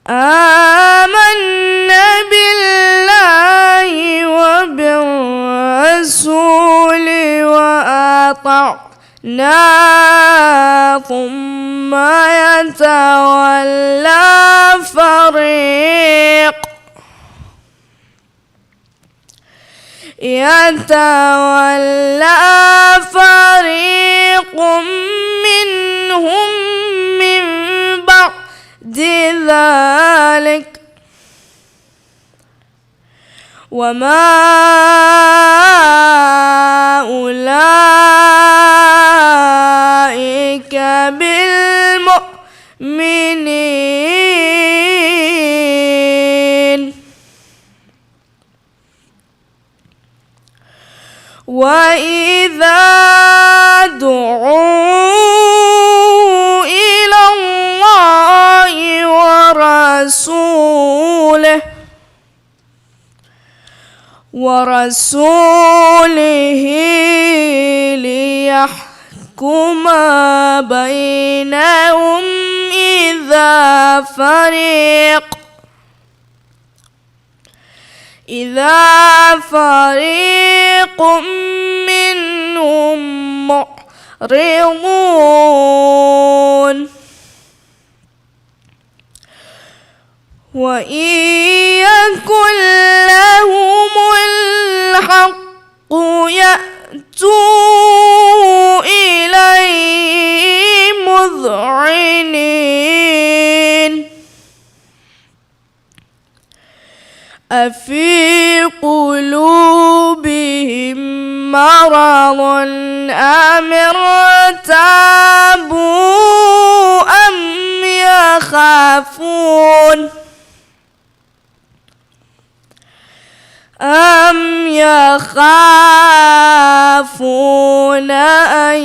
آمنا بالله وبالرسول وأطعنا ثم يتولى فريق منهم من بعد ذلك وما أولئك بالمؤمنين وإذا دعوا إلى الله ورسوله ليحكم بينهم إذا فريق منهم معرضون وإن يكن لهم الحق يأتوا إليه مذعنين أفي قلوبهم مرض أم ارتابوا أم يخافون أن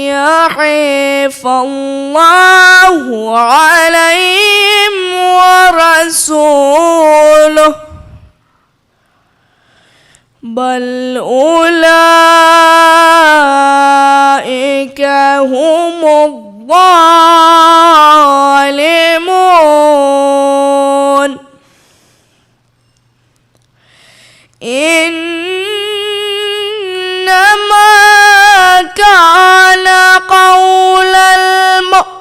يحيف الله عليهم ورسوله بل أولئك هم الظالمون إنما كان قول المؤمنين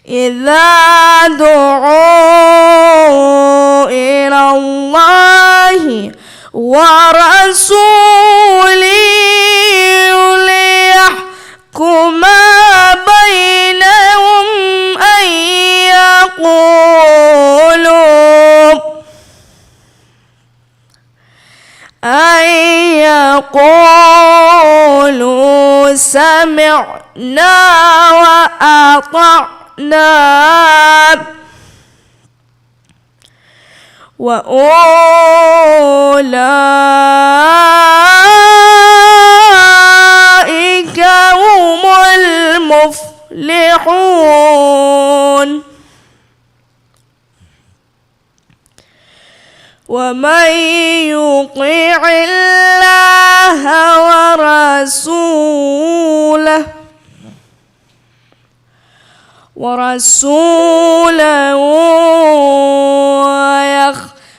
إذا دعوا إلى الله ورسوله ليحكم بينهم أن يقولوا سمعنا وأطعنا وأولئك هم المفلحون ومن يطع الله ورسوله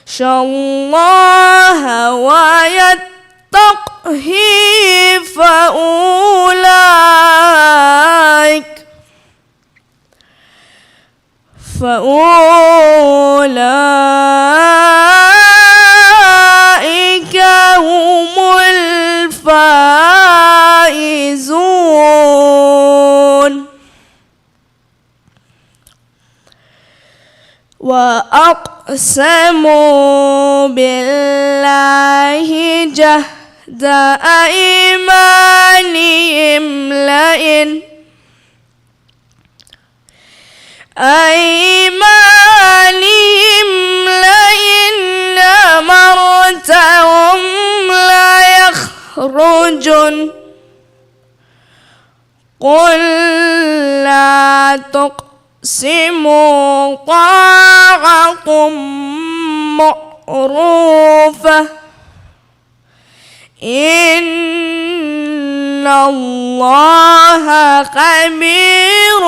ويخشى الله ويتقه فأولئك هم الفائزون وأقسموا بالله جهد أيمانهم لئن أمرتهم ليخرجن قل لا تقتلوا طاعة معروفة إن الله خبير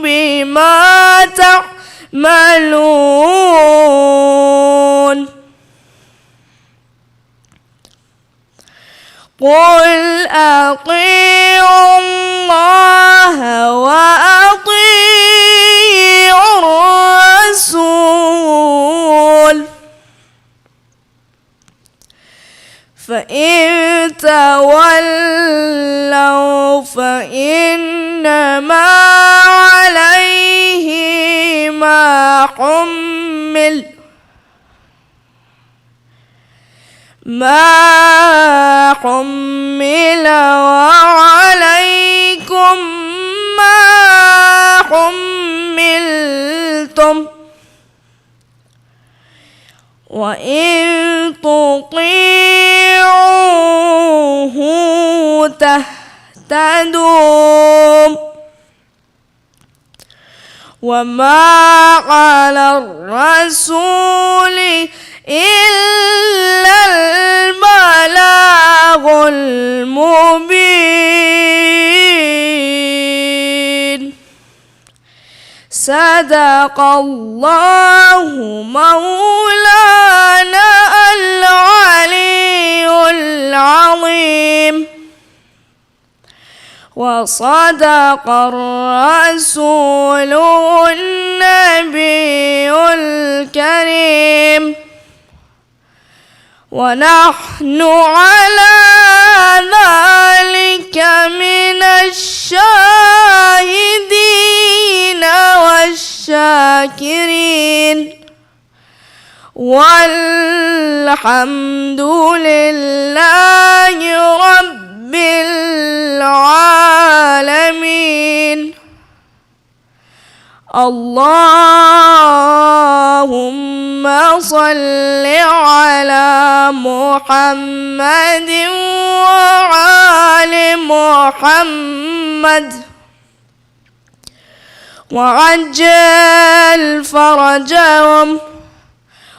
بما تعملون قل أطيعوا الله وأطيعوا الرسول فإن تولوا فإنما عليه ما حمل وعليكم ما حملتم وإن تطيعوه تهتدوا وما على الرسول إلا البلاغ المبين صدق الله مولانا العلي العظيم وصدق الرسول النبي الكريم ونحن على ذلك من الشاهدين والشاكرين والحمد لله رب العالمين اللهم صل على محمد وآل محمد وعجل فرجهم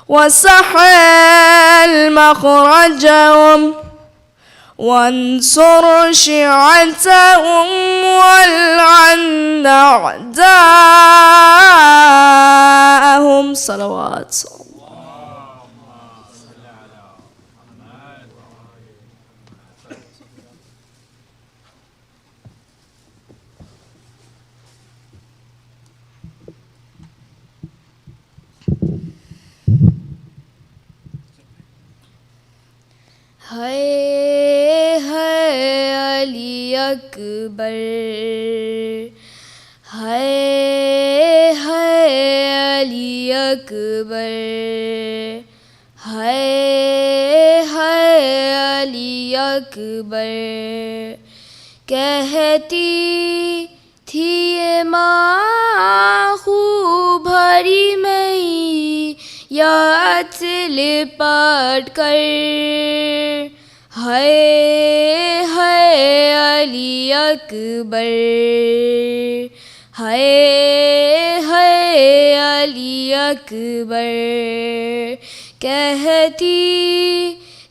وسهل مخرجهم وانصر شيعتهم والعن أعداءهم صلوات हाय हाय अली अकबर हाय हाय अली अकबर हाय हाय अली अकबर कहती थी ये माँ खूब भरी मई याद लिपट कर हाय हाय अली अकबर हाय हाय अली अकबर कहती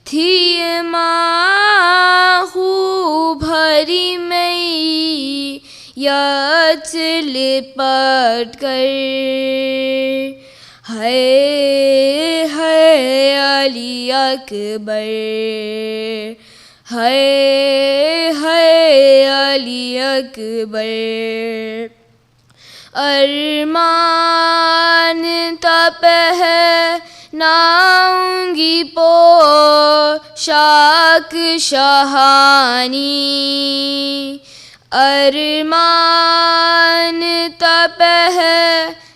थी ये माँ खूब भरी मई याद लिपट कर हाय हाय अली अकबर हाय हाय अली अकबर अरमान तप है नाऊंगी पोशाक शहानी अरमान तप है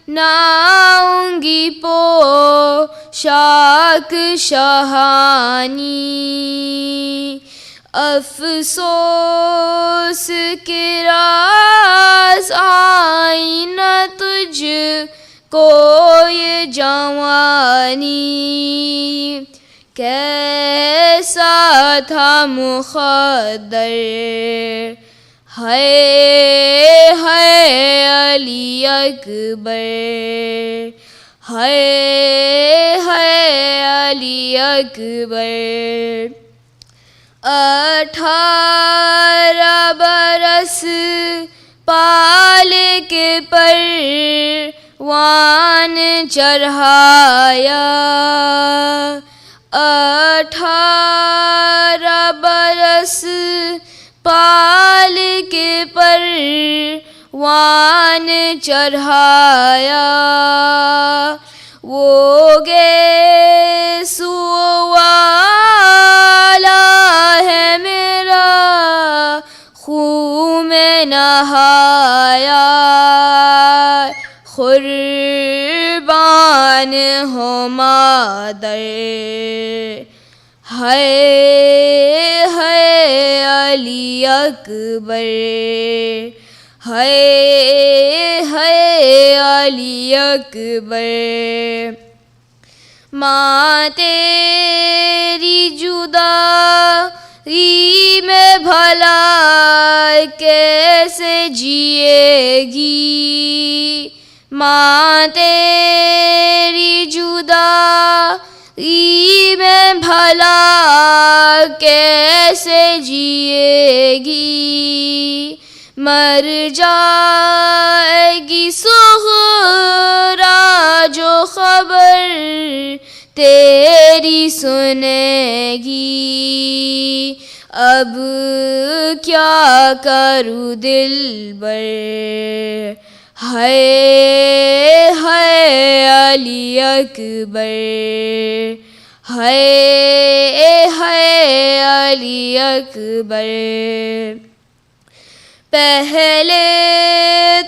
नाऊंगी पोशाक शहानी अफसोस के राज आई न तुझ को ये जवानी कैसा था मुक़द्दर ہے علی اکبر، ہے علی اکبر۔ 18 برس پال کے پروان چڑھایا، 18 برس پال کے پروان چڑھایا، وہ گیسو والا ہے میرا خون میں نہایا، قربان ہو مادر، ہے علی اکبر، ہے علی اکبر۔ ماں تیری جدائی میں بھلا کیسے جیے گی، ماں تیری جدائی میں بھلا کیسے جیے گی، مر جائے گی صغرا جو خبر تیری سنے گی، اب کیا کروں دلبر، ہے علی اکبر، ہے علی اکبر۔ پہلے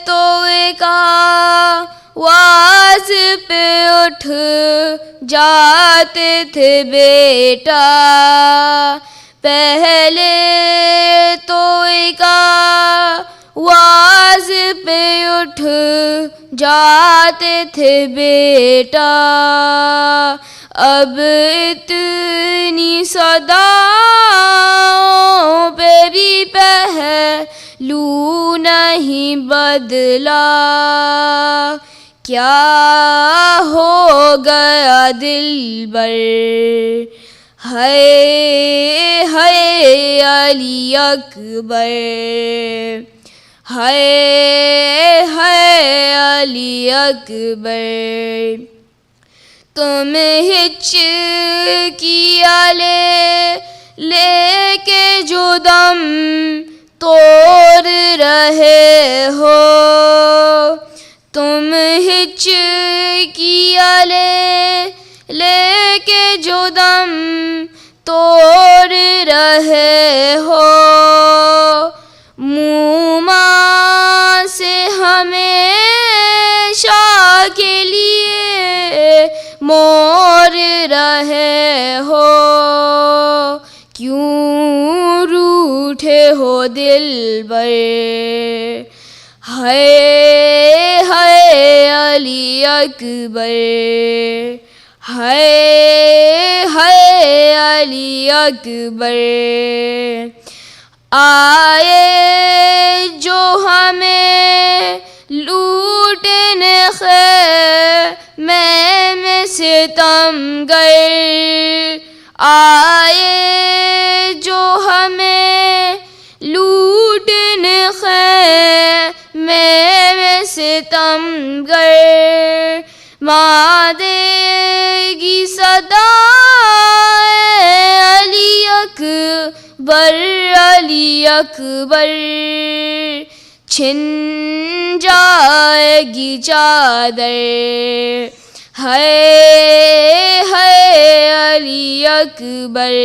تو ایک آواز پہ اٹھ جاتے تھے بیٹا، پہلے تو ایک آواز پہ اٹھ جاتے تھے بیٹا، اب اتنی صداؤں پہ بھی پہلو نہیں بدلا، کیا ہو گیا دلبر، ہے علی اکبر، ہے علی اکبر۔ تم ہچکیاں لے کے جو دم توڑ رہے ہو، تم ہچکیاں لے کے جو دم توڑ رہے ہو، منہ سے ہمیشہ کے لیے موڑ رہے ہو، کیوں روٹھے ہو دلبر، ہے علی اکبر، ہے علی اکبر۔ آئے جو ہمیں لوٹنے خیمے میں ستمگر، آئے جو ہمیں لوٹنے خیمے میں ستمگر، ماں دے گی صدا علی اکبر، علی اکبر، چھن جائے گی چادر، ہے علی اکبر،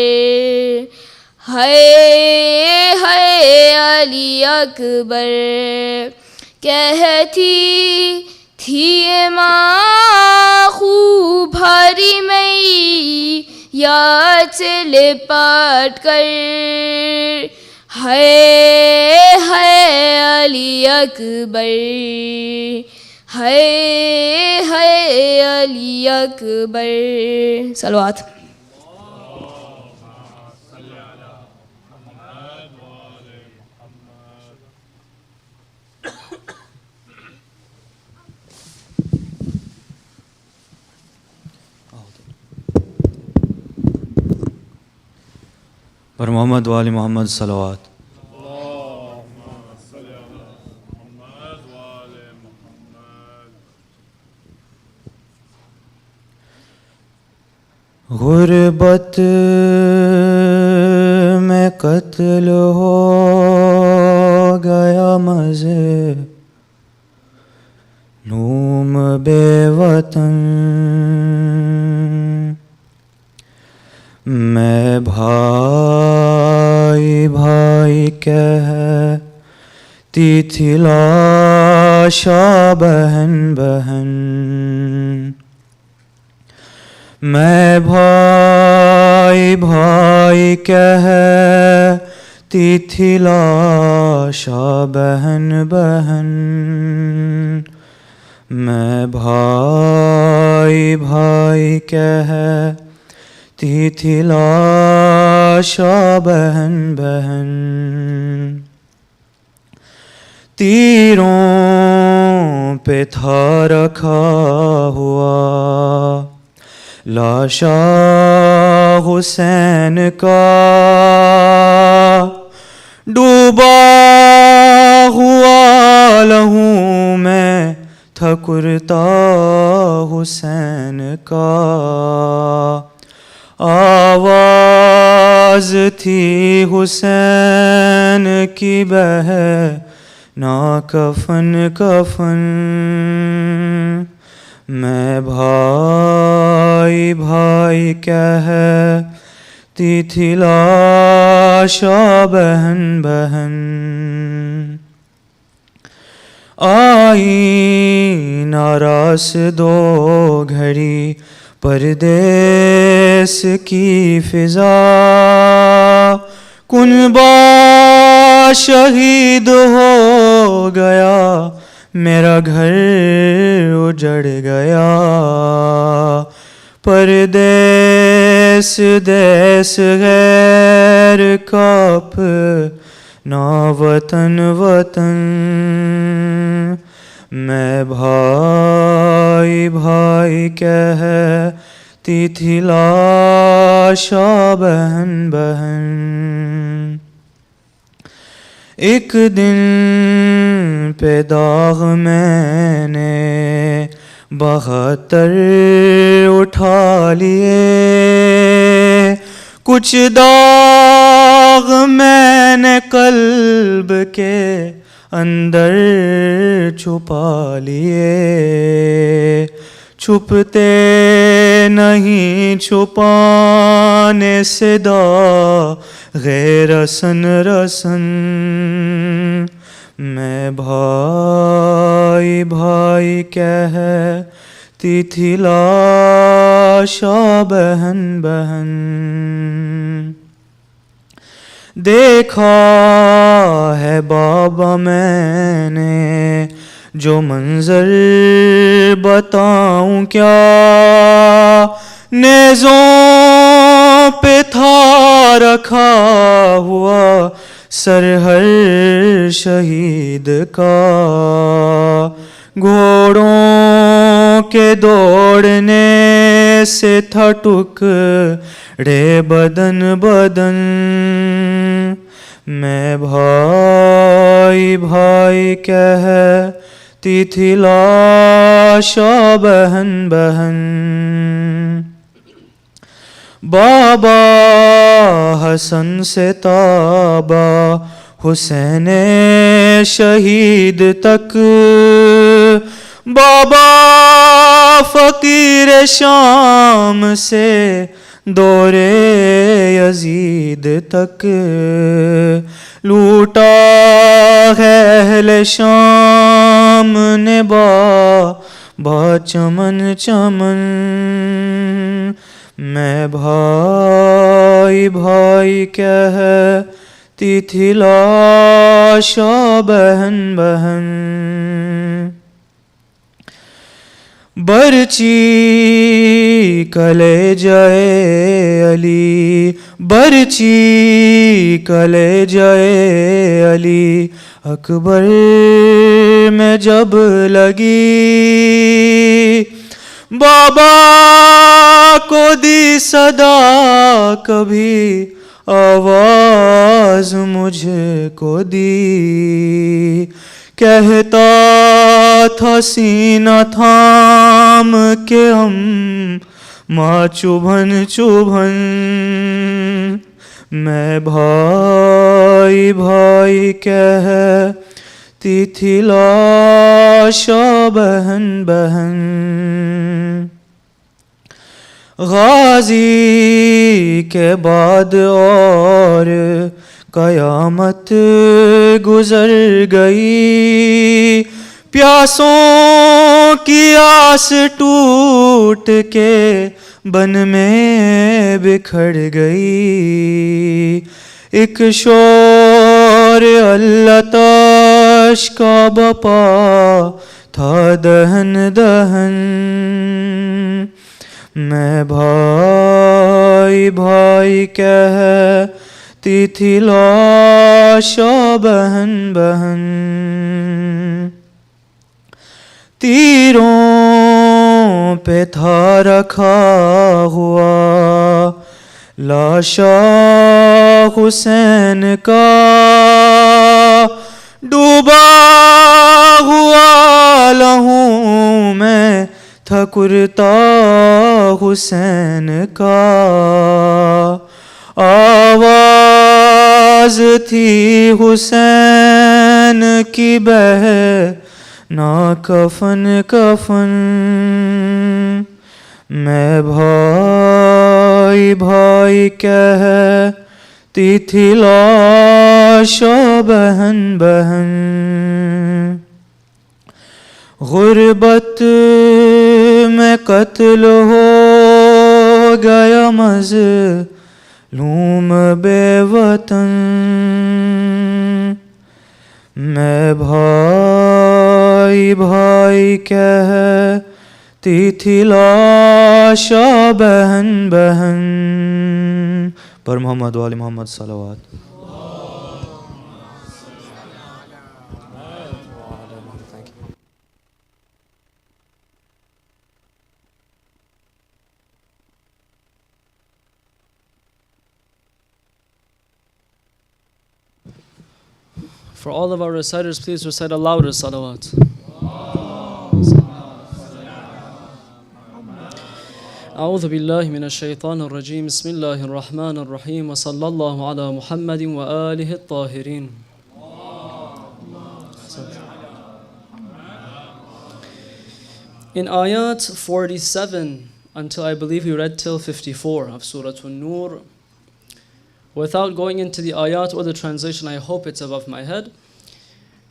ہے علی اکبر۔ کہتی تھی ماں خوب بھری میں یاد سے لپٹ کر، ہے علی اکبر، ہے علی اکبر۔ صلوات۔ پر محمد وآل محمد صلوات. غربت میں قتل ہو گیا مزے نوم بے وطن، میں بھائی بھائی کہتی تھی لاشا بہن بہن، میں بھائی بھائی کہتی تھی لاشا بہن بہن، میں بھائی بھائی کہتی تھی لاشا بہن بہن، تیروں پہ تھا رکھا ہوا لاشا حسین کا، ڈوبا ہوا لہو میں تھا کرتا حسین کا، آواز تھی حسین کی بہنا کفن کفن، میں بھائی بھائی کہتی تھی لاشا بہن بہن، آئی ناراس دو گھڑی پردیس کی فضا، کنبہ شہید ہو گیا میرا گھر اجڑ گیا، پردیس دیس غیر کا اپنا وطن وطن، میں بھائی بھائی کہتی تھی لاشا بہن بہن، ایک دن پہ داغ میں نے 72 اٹھا لیے، کچھ داغ میں نے قلب کے اندر چھپا لیے، چھپتے نہیں چھپانے سے داغ رسن رسن، میں بھائی بھائی کہتی تھی لاشا بہن بہن، دیکھا ہے بابا میں نے جو منظر بتاؤں کیا، نیزوں پہ تھا رکھا ہوا سر ہر شہید کا، گھوڑوں کے دوڑنے سے تھا ٹکڑے بدن بدن، میں بھائی بھائی کہتی تھی لاشا بہن بہن، بابا حسن سے تابا حسین شہید تک، بابا فقیر شام سے دور یزید تک، لوٹا ہے اہل شام نے با چمن چمن، میں بھائی بھائی کہتی تھی لاشا بہن بہن، برچی کلے جائے علی، برچی کلے جائے علی اکبر میں جب لگی، بابا کو دی صدا کبھی आवाज मुझको दी, कहता था सीना थाम के हम माँ चुभन चुभन। मैं भाई भाई कहती थी लाशा बहन बहन। गाजी के बाद और कयामत गुजर गई, प्यासों की आस टूट के बन में बिखर गई। एक शोर अल्लाह ताश का बपा था दहन दहन। मैं भाई भाई कहती थी लाशा बहन बहन। तीरों पे था रखा हुआ लाशा हुसैन का, डूबा हुआ लहू में था कुर्ता हुसैन का। आवाज थी हुसैन की बह ना कफन कफन। मैं भाई भाई कहती थी लाशा बहन बहन। गुर्बत में कत्ल हो गया मज़लूम बेवतन। मैं भाई भाई कहती थी लाशा बहन बहन। पर मोहम्मद वाले मोहम्मद सलावत। For all of our reciters, please recite a louder salawat. أعوذ بالله من الشيطان الرجيم بسم الله الرحمن الرحيم وصلى الله على محمد وآله الطاهرين. In ayat 47 until I believe we read till 54 of Surah An-Nur, without going into the ayat or the translation, I hope it's above my head.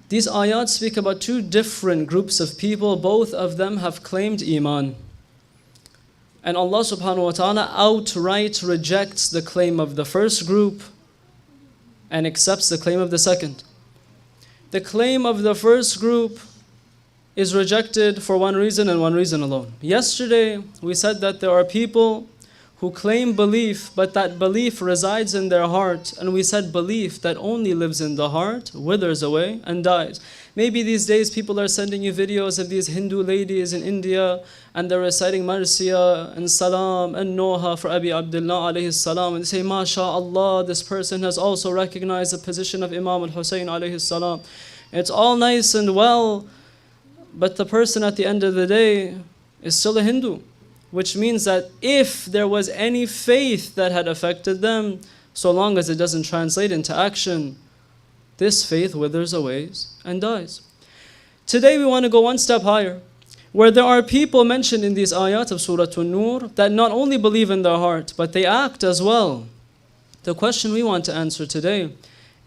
These ayat speak about two different groups of people. Both of them have claimed Iman. And Allah subhanahu wa ta'ala outright rejects the claim of the first group and accepts the claim of the second. The claim of the first group is rejected for one reason and one reason alone. Yesterday, we said that there are people who claim belief, but that belief resides in their heart. And we said belief that only lives in the heart withers away and dies. Maybe these days people are sending you videos of these Hindu ladies in India and they're reciting Marsiya and Salam and Noha for Abi Abdullah alayhi salam, and they say, MashaAllah, this person has also recognized the position of Imam al-Hussein alayhi salam. It's all nice and well, but the person at the end of the day is still a Hindu. Which means that if there was any faith that had affected them, so long as it doesn't translate into action, this faith withers away and dies. Today we want to go one step higher, where there are people mentioned in these ayat of Surah An-Nur that not only believe in their heart, but they act as well. The question we want to answer today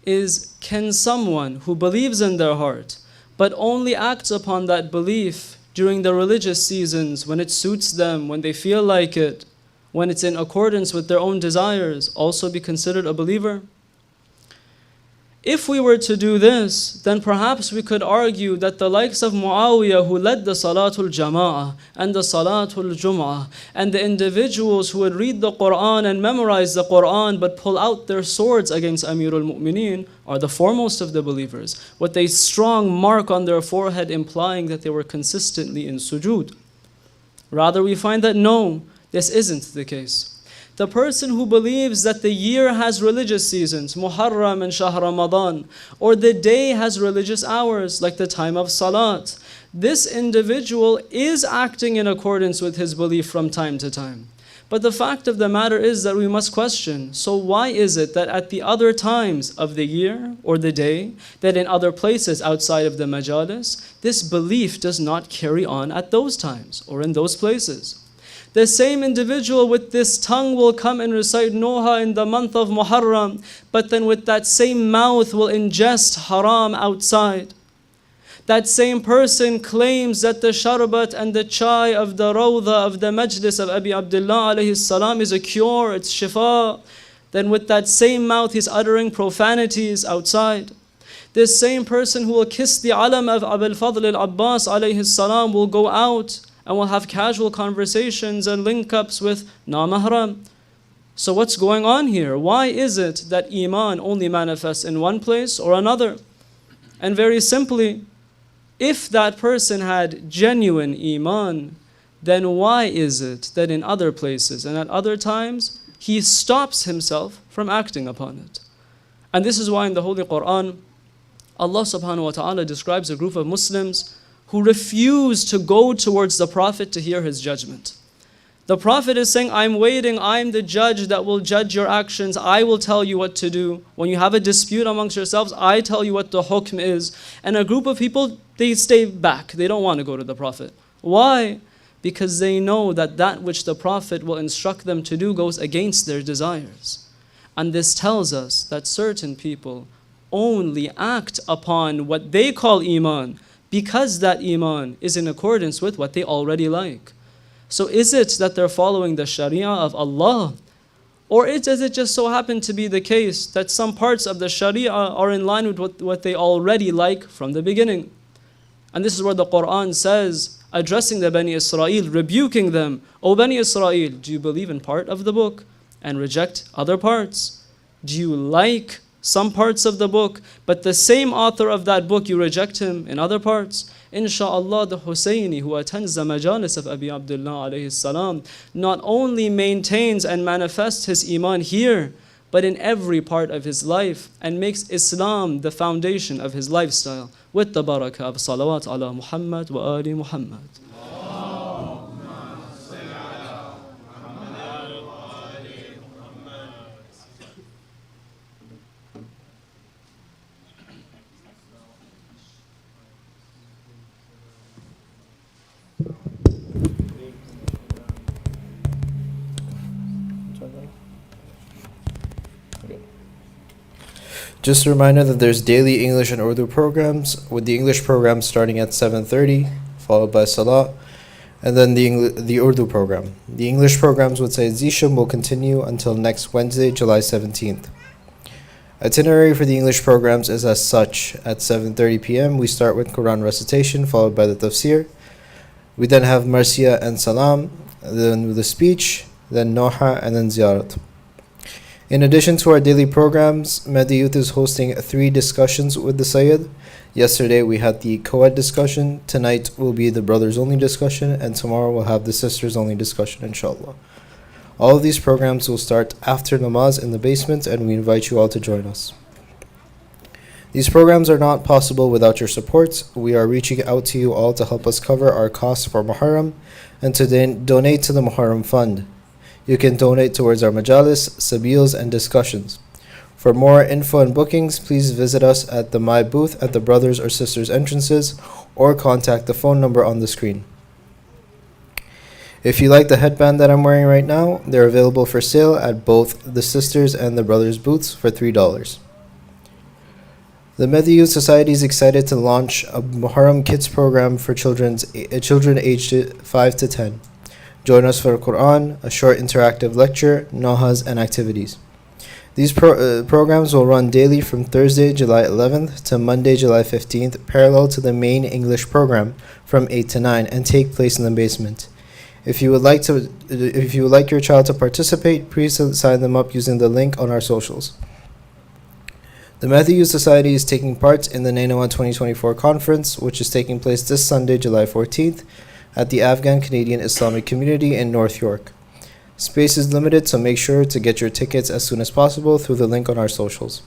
is, can someone who believes in their heart, but only acts upon that belief during the religious seasons, when it suits them, when they feel like it, when it's in accordance with their own desires, also be considered a believer? If we were to do this, then perhaps we could argue that the likes of Muawiyah, who led the Salatul Jama'ah and the Salatul Jum'ah, and the individuals who would read the Quran and memorize the Quran but pull out their swords against Amirul Mu'mineen, are the foremost of the believers, with a strong mark on their forehead implying that they were consistently in sujood. Rather, we find that no, this isn't the case. The person who believes that the year has religious seasons, Muharram and Shahr Ramadan, or the day has religious hours, like the time of Salat, this individual is acting in accordance with his belief from time to time. But the fact of the matter is that we must question, so why is it that at the other times of the year or the day, that in other places outside of the majalis, this belief does not carry on at those times or in those places? The same individual with this tongue will come and recite Noha in the month of Muharram, but then with that same mouth will ingest haram outside. That same person claims that the sharbat and the chai of the rawda of the majlis of Abi Abdullah alayhi salam is a cure, it's shifa. Then with that same mouth he's uttering profanities outside. This same person who will kiss the alam of Abul Fadl al-Abbas alayhi salam will go out and will have casual conversations and link-ups with na-mahram. So what's going on here? Why is it that iman only manifests in one place or another? And very simply, if that person had genuine iman, then why is it that in other places and at other times he stops himself from acting upon it? And this is why in the Holy Quran, Allah subhanahu wa ta'ala describes a group of Muslims who refuse to go towards the Prophet to hear his judgment. The Prophet is saying, I'm waiting, I'm the judge that will judge your actions, I will tell you what to do. When you have a dispute amongst yourselves, I tell you what the hukm is. And a group of people, they stay back, they don't want to go to the Prophet. Why? Because they know that that which the Prophet will instruct them to do goes against their desires. And this tells us that certain people only act upon what they call iman because that iman is in accordance with what they already like. So is it that they're following the sharia of Allah? Or does it just so happen to be the case that some parts of the sharia are in line with what they already like from the beginning? And this is where the Quran says, addressing the Bani Israel, rebuking them, O Bani Israel, do you believe in part of the book and reject other parts? Do you like some parts of the book, but the same author of that book, you reject him in other parts? Insha'Allah, the Husayni who attends the majalis of Abi Abdullah alayhi salam not only maintains and manifests his iman here, but in every part of his life, and makes Islam the foundation of his lifestyle with the barakah of salawat ala Muhammad wa ali Muhammad. Just a reminder that there's daily English and Urdu programs, with the English program starting at 7:30, followed by Salah, and then the Urdu program. The English programs with Syed Zeshum will continue until next Wednesday, July 17th. Itinerary for the English programs is as such. At 7:30 p.m. we start with Quran recitation, followed by the tafsir. We then have Marsiya and Salam, then the speech, then Noha, and then Ziyarat. In addition to our daily programs, Mahdi Youth is hosting 3 discussions with the Syed. Yesterday we had the co-ed discussion, tonight will be the brothers only discussion, and tomorrow we'll have the sisters only discussion, inshallah. All of these programs will start after namaz in the basement, and we invite you all to join us. These programs are not possible without your support. We are reaching out to you all to help us cover our costs for Muharram and to donate to the Muharram Fund. You can donate towards our majalis, sabils, and discussions. For more info and bookings, please visit us at the My booth at the brothers or sisters entrances, or contact the phone number on the screen. If you like the headband that I'm wearing right now, they're available for sale at both the sisters and the brothers booths for $3. The Mahdi Youth Society is excited to launch a Muharram Kids program for children aged 5 to 10. Join us for Quran, a short interactive lecture, Nohas, and activities. These programs will run daily from Thursday, July 11th to Monday, July 15th, parallel to the main English program from 8 to 9, and take place in the basement. If you would like your child to participate, please sign them up using the link on our socials. The Mahdi Youth Society is taking part in the Nainawa 2024 conference, which is taking place this Sunday, July 14th, at the Afghan Canadian Islamic Community in North York. Space is limited, so make sure to get your tickets as soon as possible through the link on our socials.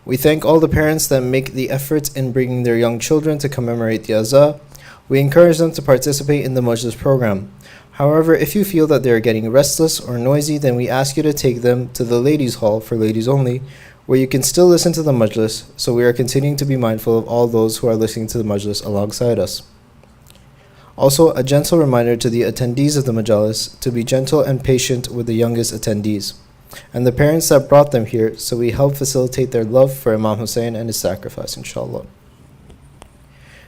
We thank all the parents that make the efforts in bringing their young children to commemorate the Azah. We encourage them to participate in the Majlis program. However, if you feel that they are getting restless or noisy, then we ask you to take them to the ladies' hall for ladies only, where you can still listen to the Majlis, so we are continuing to be mindful of all those who are listening to the Majlis alongside us. Also, a gentle reminder to the attendees of the Majalis to be gentle and patient with the youngest attendees and the parents that brought them here, so we help facilitate their love for Imam Hussein and his sacrifice, inshallah.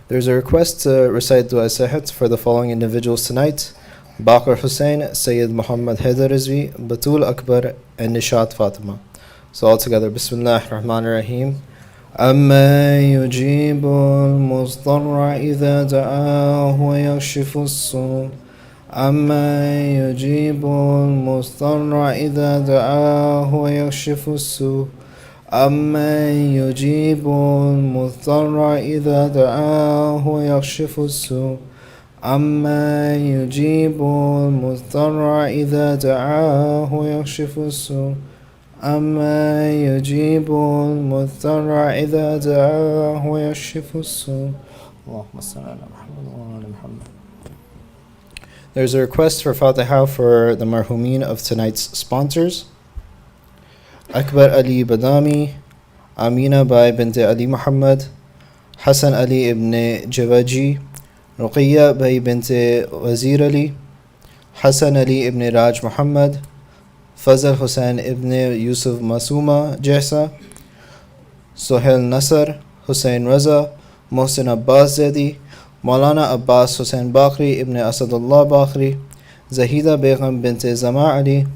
There's a request to recite Dua Sehet for the following individuals tonight: Baqir Hussein, Syed Muhammad Haidar Rizvi, Batul Akbar, and Nishat Fatima. So all together, Bismillah ar-Rahman ar-Rahim. أَمَّا يُجِيبُ الْمُضْطَرَّ إِذَا دَعَاهُ وَيَكْشِفُ السُّوءَ أَمَّا يُجِيبُ الْمُضْطَرَّ إِذَا دَعَاهُ وَيَكْشِفُ السُّوءَ أَمَّا يُجِيبُ الْمُضْطَرَّ إِذَا دَعَاهُ وَيَكْشِفُ السُّوءَ أَمَّا يُجِيبُ الْمُضْطَرَّ إِذَا دَعَاهُ وَيَكْشِفُ السُّوءَ أَمَّا يُجِيبُ الْمُضْطَرَّ إِذَا دَعَاهُ وَيَكْشِفُ السُّوءَ اللهم صل على محمد وعلى محمد. There's a request for Fatiha for the marhumin of tonight's sponsors: Akbar Ali Badami, Amina Bai bint Ali Muhammad, Hassan Ali ibn Javaji, Ruqayya Bai bint Wazir Ali, Hassan Ali ibn Raj Muhammad, Fazal Hussain ibn Yusuf Masuma Jehsa, Sohail Nasser, Hussain Raza, Mohsin Abbas Zedi, Maulana Abbas Hussain Bakri ibn Asadullah Bakri, Zahida Begum bint Zama Ali,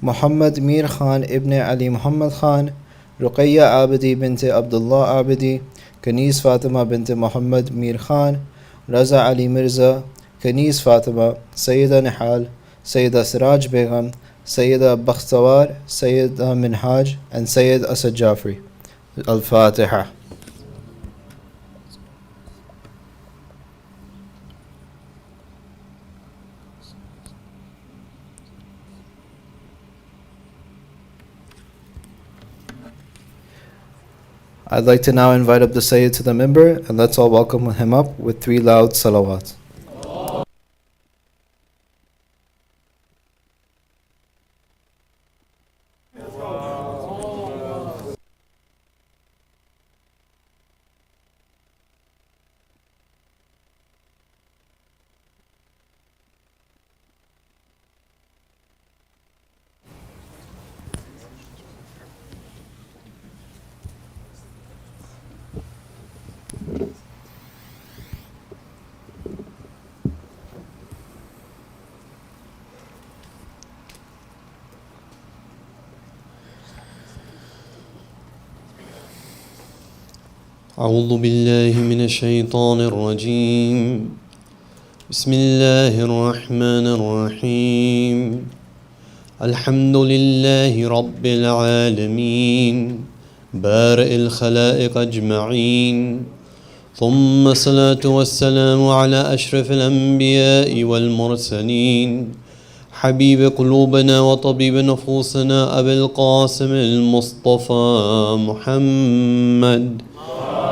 Muhammad Mir Khan ibn Ali Muhammad Khan, Ruqayya Abidi bint Abdullah Abidi, Kanis Fatima bint Muhammad Mir Khan, Raza Ali Mirza, Kanis Fatima, Sayyida Nihal, Sayyida Siraj Begum, Sayyida Bakhtawar, Sayyida Minhaj, and Sayyid Asad Jafri. Al-Fatiha. I'd like to now invite up the Sayyid to the minbar, and let's all welcome him up with 3 loud salawat. أعوذ بالله من الشيطان الرجيم بسم الله الرحمن الرحيم الحمد لله رب العالمين بارئ الخلائق أجمعين ثم الصلاة والسلام على أشرف الأنبياء والمرسلين حبيب قلوبنا وطبيب نفوسنا أبي القاسم المصطفى محمد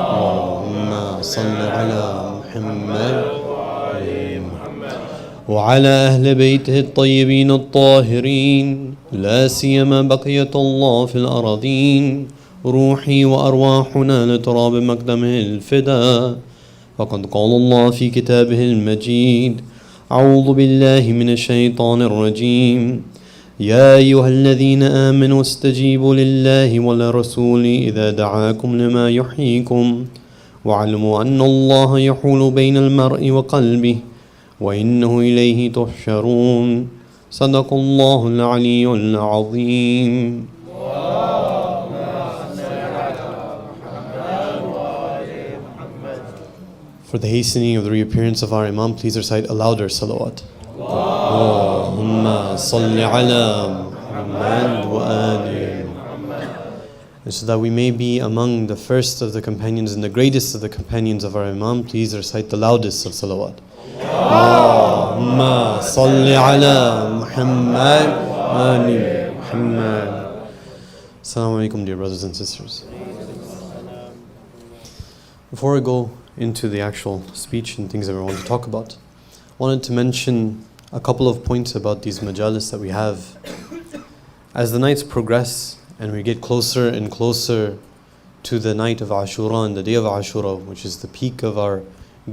اللهم صل على محمد وعلى أهل بيته الطيبين الطاهرين لا سيما بقية الله في الأراضين روحي وأرواحنا لتراب مقدمه الفداء فقد قال الله في كتابه المجيد أعوذ بالله من الشيطان الرجيم يا أيها الذين آمنوا استجيبوا لله ولرسوله إذا دعاكم لما يحييكم واعلموا أن الله يحول بين المرء وقلبه وإنه إليه تحشرون صدق الله العلي العظيم. For the hastening of the reappearance of our Imam, please recite a louder salawat. Allahumma salli ala Muhammad wa ali Muhammad. And so that we may be among the first of the companions and the greatest of the companions of our Imam, please recite the loudest of salawat. Allahumma salli ala Muhammad wa ali Muhammad. Assalamu alaikum, dear brothers and sisters. Before I go into the actual speech and things that we want to talk about, I wanted to mention a couple of points about these majalis that we have. As the nights progress and we get closer and closer to the night of Ashura and the day of Ashura, which is the peak of our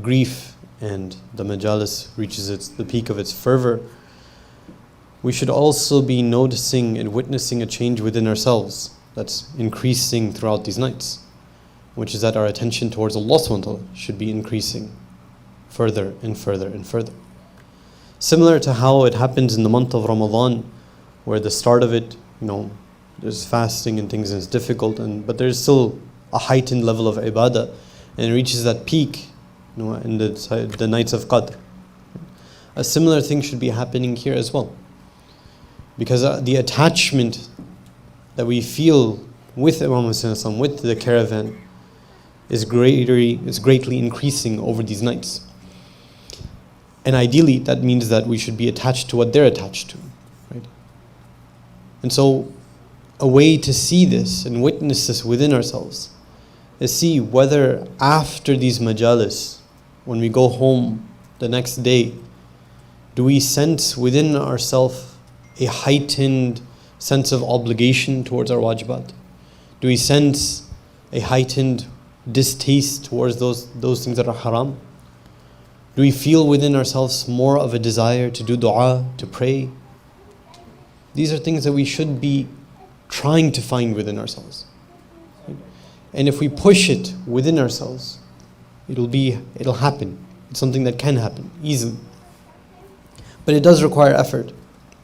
grief, and the majalis reaches the peak of its fervor, we should also be noticing and witnessing a change within ourselves that's increasing throughout these nights, which is that our attention towards Allah subhanahu wa ta'ala should be increasing further and further and further. Similar to how it happens in the month of Ramadan, where the start of it, there's fasting and things and it's difficult, but there's still a heightened level of ibadah, and it reaches that peak in the nights of Qadr. A similar thing should be happening here as well, because the attachment that we feel with Imam Hussain, with the caravan, is greatly increasing over these nights. And ideally, that means that we should be attached to what they're attached to, right? And so, a way to see this and witness this within ourselves is see whether after these majalis, when we go home the next day, do we sense within ourselves a heightened sense of obligation towards our wajibat? Do we sense a heightened distaste towards those things that are haram? Do we feel within ourselves more of a desire to do dua, to pray? These are things that we should be trying to find within ourselves. And if we push it within ourselves, it'll happen. It's something that can happen easily. But it does require effort.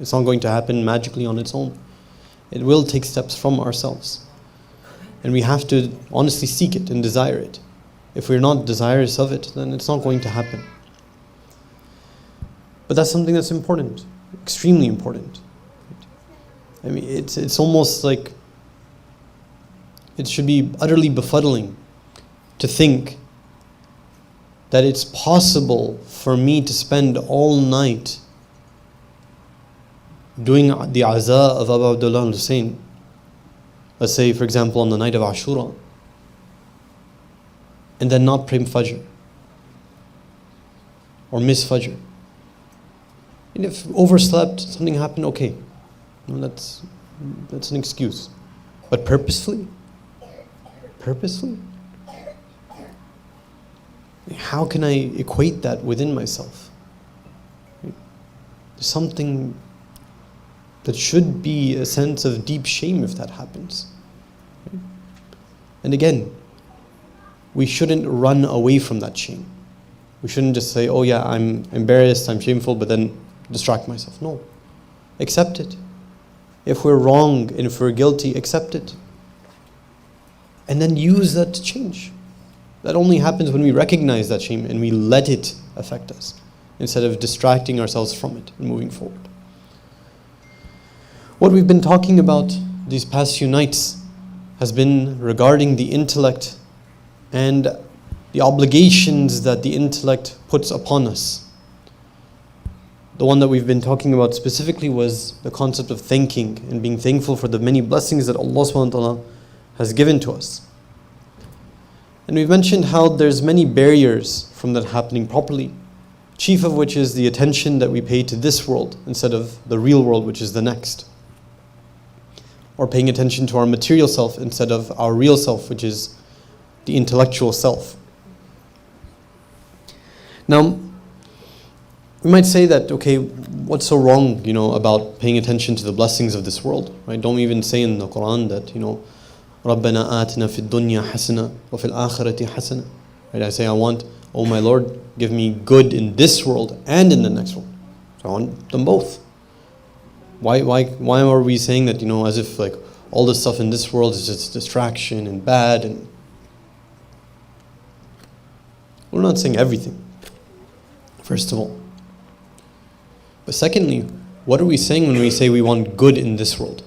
It's not going to happen magically on its own. It will take steps from ourselves. And we have to honestly seek it and desire it. If we're not desirous of it, then it's not going to happen. But that's something that's important, extremely important. I mean, it's almost like it should be utterly befuddling to think that it's possible for me to spend all night doing the aza of Abu Abdullah al-Hussein. Let's say, for example, on the night of Ashura, and then not pray Fajr or miss Fajr. And if overslept, something happened, okay, that's an excuse. But purposefully, how can I equate that within myself? There's something that should be a sense of deep shame if that happens. And again, we shouldn't run away from that shame. We shouldn't just say, oh yeah, I'm embarrassed, I'm shameful, but then distract myself. No. Accept it. If we're wrong and if we're guilty, accept it. And then use that to change. That only happens when we recognize that shame and we let it affect us, instead of distracting ourselves from it and moving forward. What we've been talking about these past few nights has been regarding the intellect and the obligations that the intellect puts upon us. The one that we've been talking about specifically was the concept of thanking and being thankful for the many blessings that Allah subhanahu wa ta'ala has given to us. And we've mentioned how there's many barriers from that happening properly, chief of which is the attention that we pay to this world instead of the real world, which is the next. Or paying attention to our material self instead of our real self, which is the intellectual self. Now, we might say that, okay, what's so wrong, about paying attention to the blessings of this world, right? Don't we even say in the Quran that, رَبَّنَا آتِنَا فِي الدُّنْيَا حَسَنَةً وَفِي الْآخِرَةِ حَسَنَةً. Right? I say, I want, oh my Lord, give me good in this world and in the next world. So I want them both. Why are we saying that, as if like all the stuff in this world is just distraction and bad? And we're not saying everything, first of all. But secondly, what are we saying when we say we want good in this world?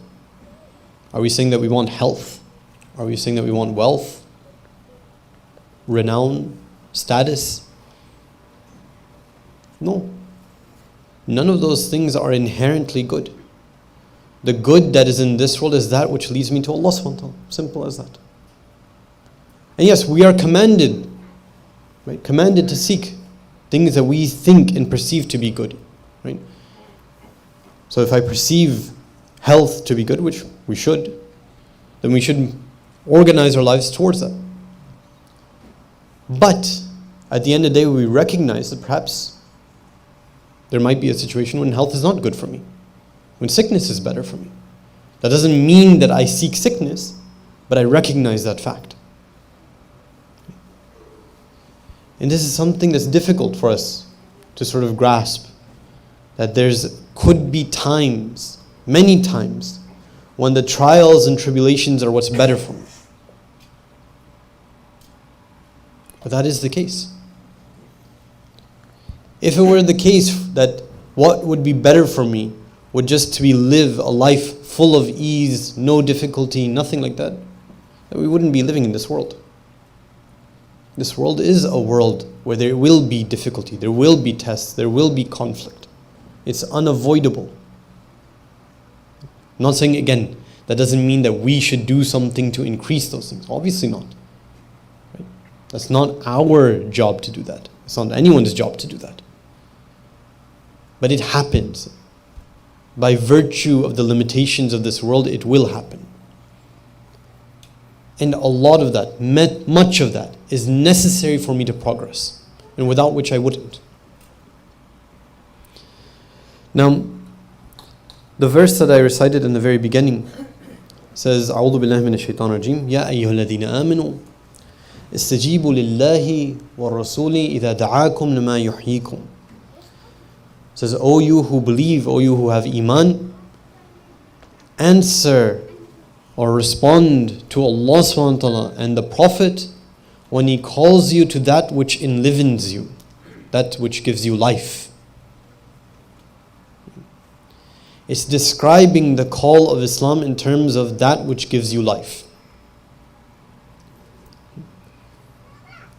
Are we saying that we want health? Are we saying that we want wealth, renown, status? No. none of those things are inherently good. The good that is in this world is that which leads me to Allah subhanahu wa ta'ala. Simple as that. And yes, we are commanded, right? Commanded to seek things that we think and perceive to be good, right? So if I perceive health to be good, which we should, then we should organize our lives towards that. But at the end of the day, we recognize that perhaps there might be a situation when health is not good for me, when sickness is better for me. That doesn't mean that I seek sickness, but I recognize that fact. And this is something that's difficult for us to sort of grasp, that could be times, many times, when the trials and tribulations are what's better for me. But that is the case. If it were the case that what would be better for me would just to live a life full of ease, no difficulty, nothing like that, then we wouldn't be living in this world. This world is a world where there will be difficulty, there will be tests, there will be conflict. It's unavoidable. I'm not saying, again, that doesn't mean that we should do something to increase those things. Obviously not. Right? That's not our job to do that. It's not anyone's job to do that. But it happens. By virtue of the limitations of this world, it will happen. And a lot of that, much of that, is necessary for me to progress, and without which I wouldn't. Now, the verse that I recited in the very beginning says, أعوذ بالله من الشيطان الرجيم يا أيها الذين آمنوا استجيبوا لله والرسول إذا دعاكم لما يحييكم. It says, O you who believe, O you who have iman, answer or respond to Allah subhanahu wa ta'ala and the Prophet when he calls you to that which enlivens you, that which gives you life. It's describing the call of Islam in terms of that which gives you life.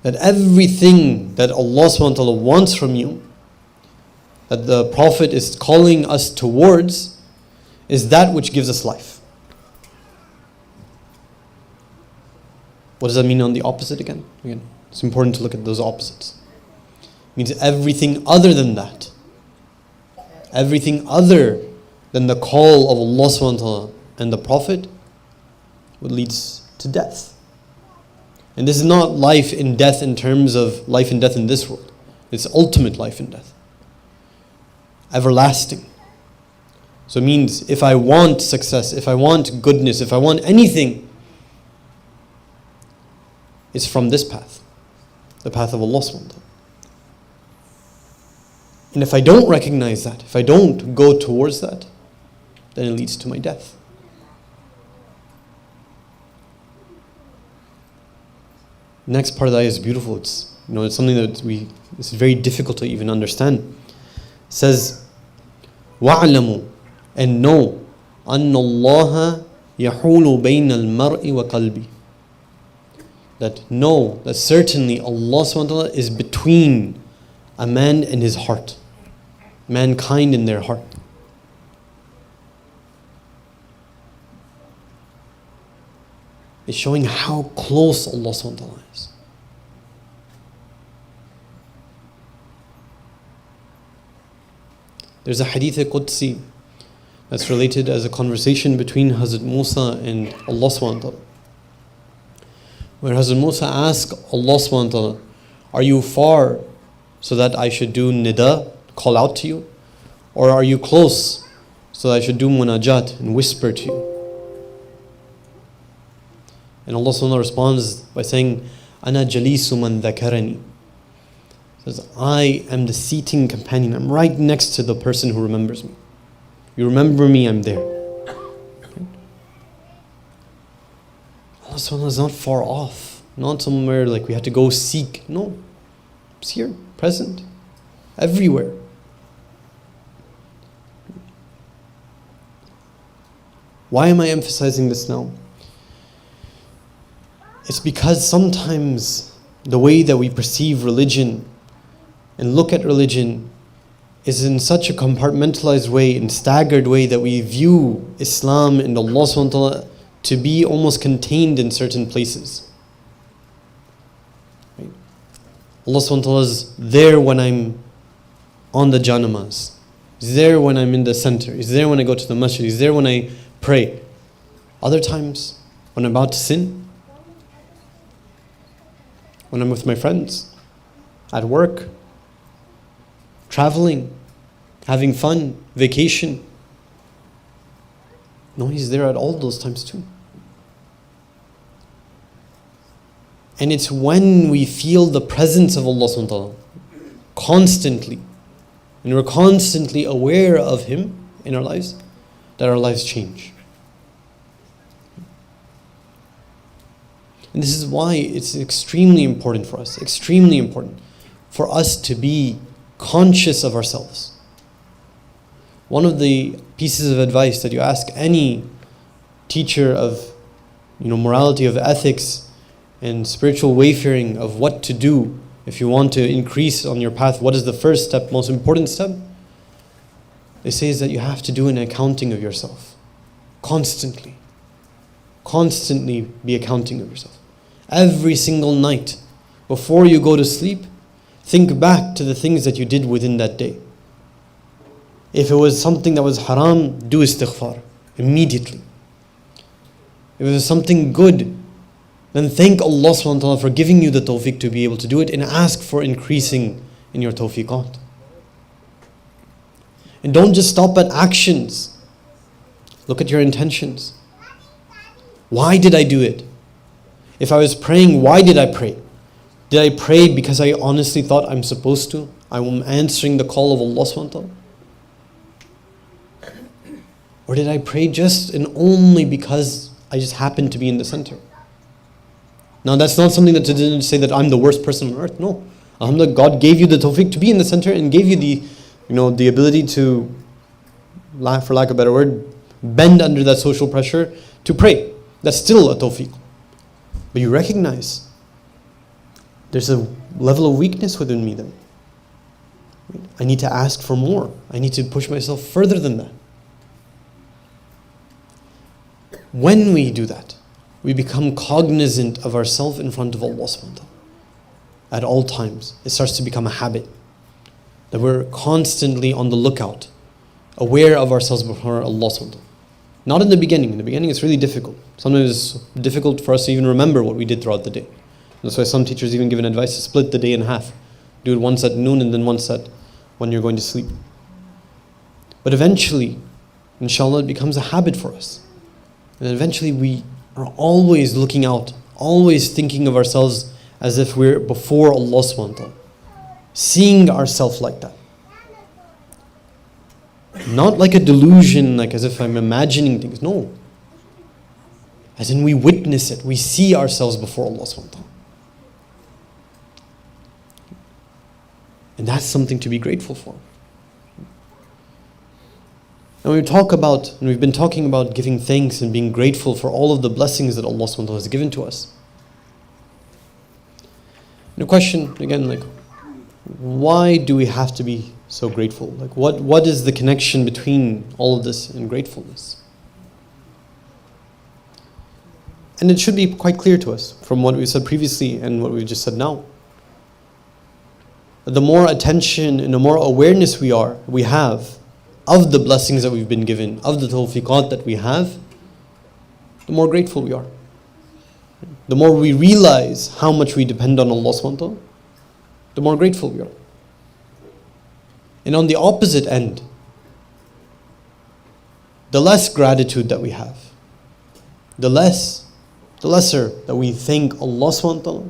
That everything that Allah subhanahu wa ta'ala wants from you, that the Prophet is calling us towards, is that which gives us life. What does that mean on the opposite again? Again, it's important to look at those opposites. It means everything other than that. Everything other than the call of Allah subhanahu wa ta'ala and the Prophet would lead to death. And this is not life and death in terms of life and death in this world. It's ultimate life and death. Everlasting. So it means if I want success, if I want goodness, if I want anything, it's from this path, the path of Allah subhanahu wa ta'ala. And if I don't recognize that, if I don't go towards that, then it leads to my death. Next part of the ayah is beautiful. It's something that it's very difficult to even understand. It says, وَاعْلَمُوا, and know, أَنَّ اللَّهَ يَحُولُ بَيْنَ الْمَرْءِ وَقَلْبِ, that know that certainly Allah subhanahu wa ta'ala is between a man and his heart, mankind in their heart. It's showing how close Allah subhanahu wa ta'ala is. There's a hadith Qudsi that's related as a conversation between Hazrat Musa and Allah subhanahu wa ta'ala, where Hazrat Musa asked Allah subhanahu wa ta'ala, are you far so that I should do nida, call out to you? Or are you close so that I should do munajat and whisper to you? And Allah subhanahu wa ta'ala responds by saying, Ana jalisu man dhakarani. Says, I am the seating companion. I'm right next to the person who remembers me. You remember me, I'm there. Allah subhanahu wa ta'ala is not far off, not somewhere like we have to go seek. No, it's here, present, everywhere. Why am I emphasizing this now? It's because sometimes the way that we perceive religion and look at religion is in such a compartmentalized way, in staggered way, that we view Islam and Allah subhanahu wa ta'ala to be almost contained in certain places. Right? Allah subhanahu wa ta'ala is there when I'm on the janamaz. He's there when I'm in the center. He's there when I go to the masjid. He's there when I pray. Other times, when I'm about to sin, when I'm with my friends, at work, traveling, having fun, vacation. No, He's there at all those times too. And it's when we feel the presence of Allah subhanahu wa ta'ala constantly, and we're constantly aware of Him in our lives, that our lives change. And this is why it's extremely important for us, extremely important for us to be conscious of ourselves. One of the pieces of advice that you ask any teacher of morality, of ethics and spiritual wayfaring, of what to do if you want to increase on your path, what is the first step, most important step? They say is that you have to do an accounting of yourself. Constantly. Constantly be accounting of yourself. Every single night, before you go to sleep, think back to the things that you did within that day. If it was something that was haram, do istighfar immediately. If it was something good, then thank Allah subhanahu wa ta'ala for giving you the tawfiq to be able to do it, and ask for increasing in your tawfiqat. And don't just stop at actions. Look at your intentions. Why did I do it? If I was praying, why did I pray? Did I pray because I honestly thought I'm supposed to? I'm answering the call of Allah subhanahu wa ta'ala? Or did I pray just and only because I just happened to be in the center? Now that's not something that didn't say that I'm the worst person on earth. No. Alhamdulillah, God gave you the tawfiq to be in the center and gave you the ability to, for lack of a better word, bend under that social pressure to pray. That's still a tawfiq. But you recognize there's a level of weakness within me then. I need to ask for more. I need to push myself further than that. When we do that, we become cognizant of ourselves in front of Allah subhanahu wa ta'ala. At all times, it starts to become a habit. That we're constantly on the lookout, aware of ourselves before Allah subhanahu wa ta'ala. Not in the beginning. In the beginning it's really difficult. Sometimes it's difficult for us to even remember what we did throughout the day. That's why some teachers even give an advice to split the day in half. Do it once at noon and then once at when you're going to sleep. But eventually, inshallah, it becomes a habit for us. And eventually we are always looking out, always thinking of ourselves as if we're before Allah subhanahu wa ta'ala. Seeing ourselves like that. Not like a delusion, like as if I'm imagining things. No. As in we witness it. We see ourselves before Allah subhanahu wa ta'ala. And that's something to be grateful for. And we talk about, and we've been talking about giving thanks and being grateful for all of the blessings that Allah subhanahu wa ta'ala has given to us. And the question, again, like, why do we have to be so grateful? Like, what is the connection between all of this and gratefulness? And it should be quite clear to us from what we said previously and what we just said now. The more attention and the more awareness we have of the blessings that we've been given, of the tawfiqat that we have, the more grateful we are. The more we realize how much we depend on Allah subhanahu wa ta'ala, the more grateful we are. And on the opposite end, the less gratitude that we have, the lesser that we thank Allah subhanahu wa ta'ala,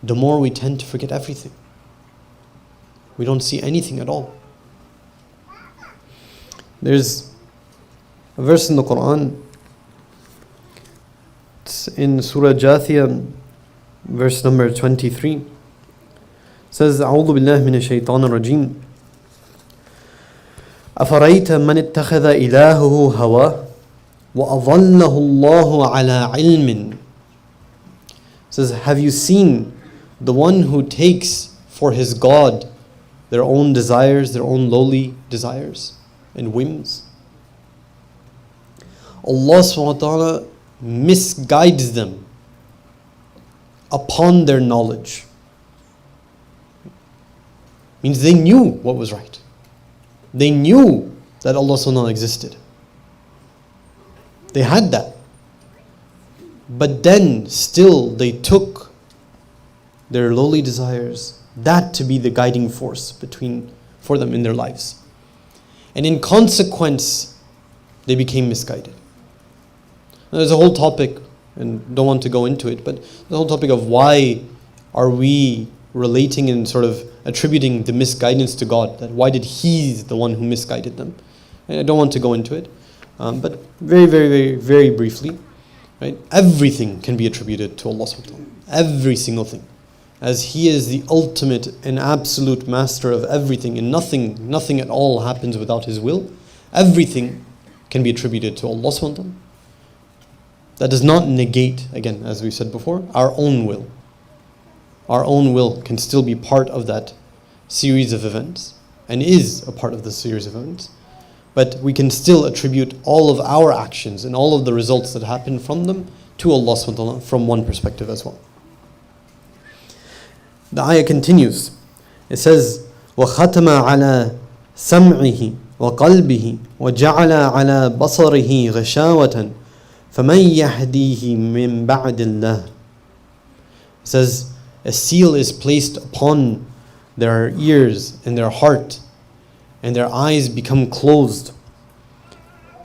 the more we tend to forget everything. We don't see anything at all. There's a verse in the Quran, it's in Surah Jathiyah, verse number 23. It says, أعوذ بالله من الشيطان الرجيم أفرأيت من اتخذ إلهه هواه وأضله الله على علم. It says, have you seen the one who takes for his God their own desires, their own lowly desires and whims. Allah subhanahu wa ta'ala misguides them upon their knowledge. Means they knew what was right. They knew that Allah subhanahu wa ta'ala existed. They had that. But then still they took their lowly desires, that to be the guiding force for them in their lives. And in consequence, they became misguided. Now, there's a whole topic, and don't want to go into it, but the whole topic of why are we relating and sort of attributing the misguidance to God, that why did He the one who misguided them? And I don't want to go into it, but very, very, very, very briefly, right? Everything can be attributed to Allah subhanahu wa ta'ala. Every single thing. As He is the ultimate and absolute master of everything, and nothing at all happens without His will. Everything can be attributed to Allah subhanahu wa ta'ala. That does not negate, again, as we said before, our own will. Our own will can still be part of that series of events, and is a part of the series of events. But we can still attribute all of our actions and all of the results that happen from them to Allah subhanahu wa ta'ala from one perspective as well. The ayah continues. It says, وَخَتَمَ عَلَى سَمْعِهِ وَقَلْبِهِ وَجَعَلَ عَلَى بَصَرِهِ غَشَاوَةً فَمَنْ يَهْدِيهِ مِنْ بَعْدِ اللَّهِ. It says, a seal is placed upon their ears and their heart, and their eyes become closed.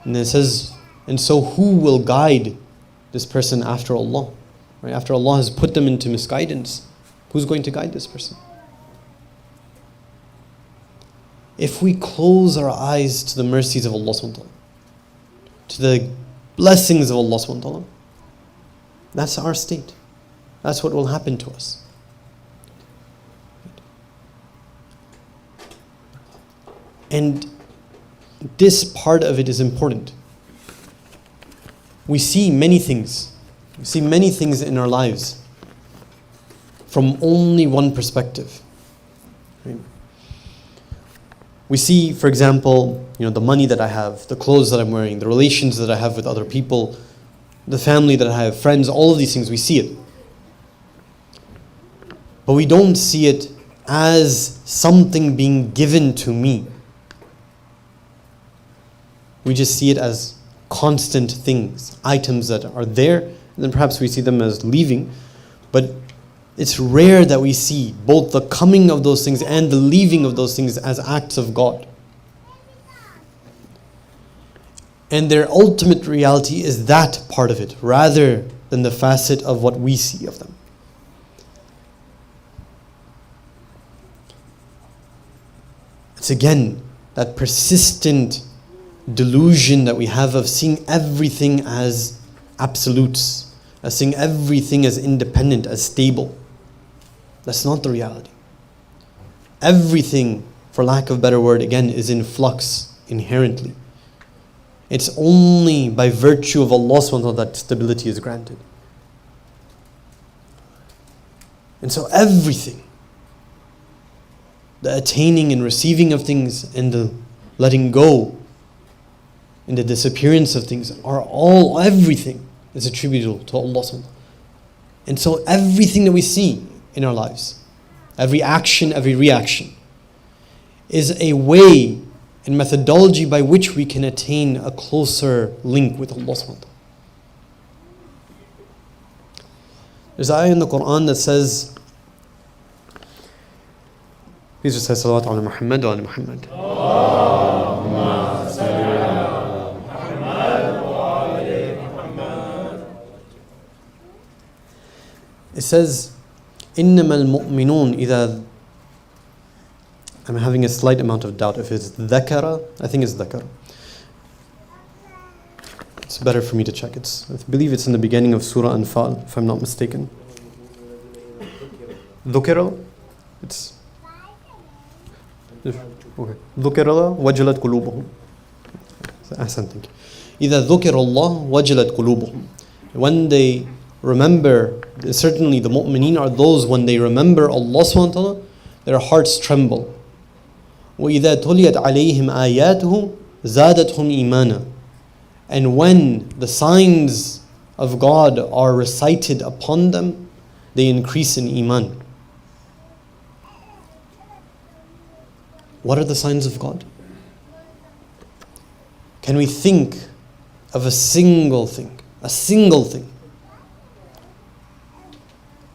And it says, and so who will guide this person after Allah? Right? After Allah has put them into misguidance, who's going to guide this person? If we close our eyes to the mercies of Allah subhanahu wa ta'ala, to the blessings of Allah subhanahu wa ta'ala, that's our state. That's what will happen to us. And this part of it is important. We see many things. We see many things in our lives from only one perspective. Right? We see, for example, the money that I have, the clothes that I'm wearing, the relations that I have with other people, the family that I have, friends, all of these things, we see it. But we don't see it as something being given to me. We just see it as constant things, items that are there, and then perhaps we see them as leaving. But it's rare that we see both the coming of those things and the leaving of those things as acts of God. And their ultimate reality is that part of it, rather than the facet of what we see of them. It's again that persistent delusion that we have of seeing everything as absolutes, as seeing everything as independent, as stable. That's not the reality. Everything, for lack of a better word, again, is in flux inherently. It's only by virtue of Allah subhanahu wa ta'ala that stability is granted. And so everything, the attaining and receiving of things and the letting go and the disappearance of things everything is attributable to Allah subhanahu wa ta'ala. And so everything that we see in our lives, every action, every reaction, is a way and methodology by which we can attain a closer link with Allah subhanahu wa ta'ala. There's an ayah in the Quran that says, please just say salawat ala Muhammad wa ala Muhammad. It says, إِنَّمَا الْمُؤْمِنُونَ إِذَا, I'm having a slight amount of doubt if it's ذَكَرَ, I think it's ذَكَرَ. It's better for me to check. I believe it's in the beginning of Surah Anfal, if I'm not mistaken. ذُكِرَ, it's okay. ذُكِرَ وَجَلَتْ قُلُوبُهُم. Ahsan, thank you. إِذَا ذُكِرَ اللَّهُ وَجَلَتْ قُلُوبُهُم. When they remember, certainly the mu'mineen are those when they remember Allah subhanahu wa ta'ala, their hearts tremble. وَإِذَا تُلِيَتْ عَلَيْهِمْ آيَاتُهُ زَادَتْهُمْ إِيمَانًا. And when the signs of God are recited upon them, they increase in iman. What are the signs of God? Can we think of a single thing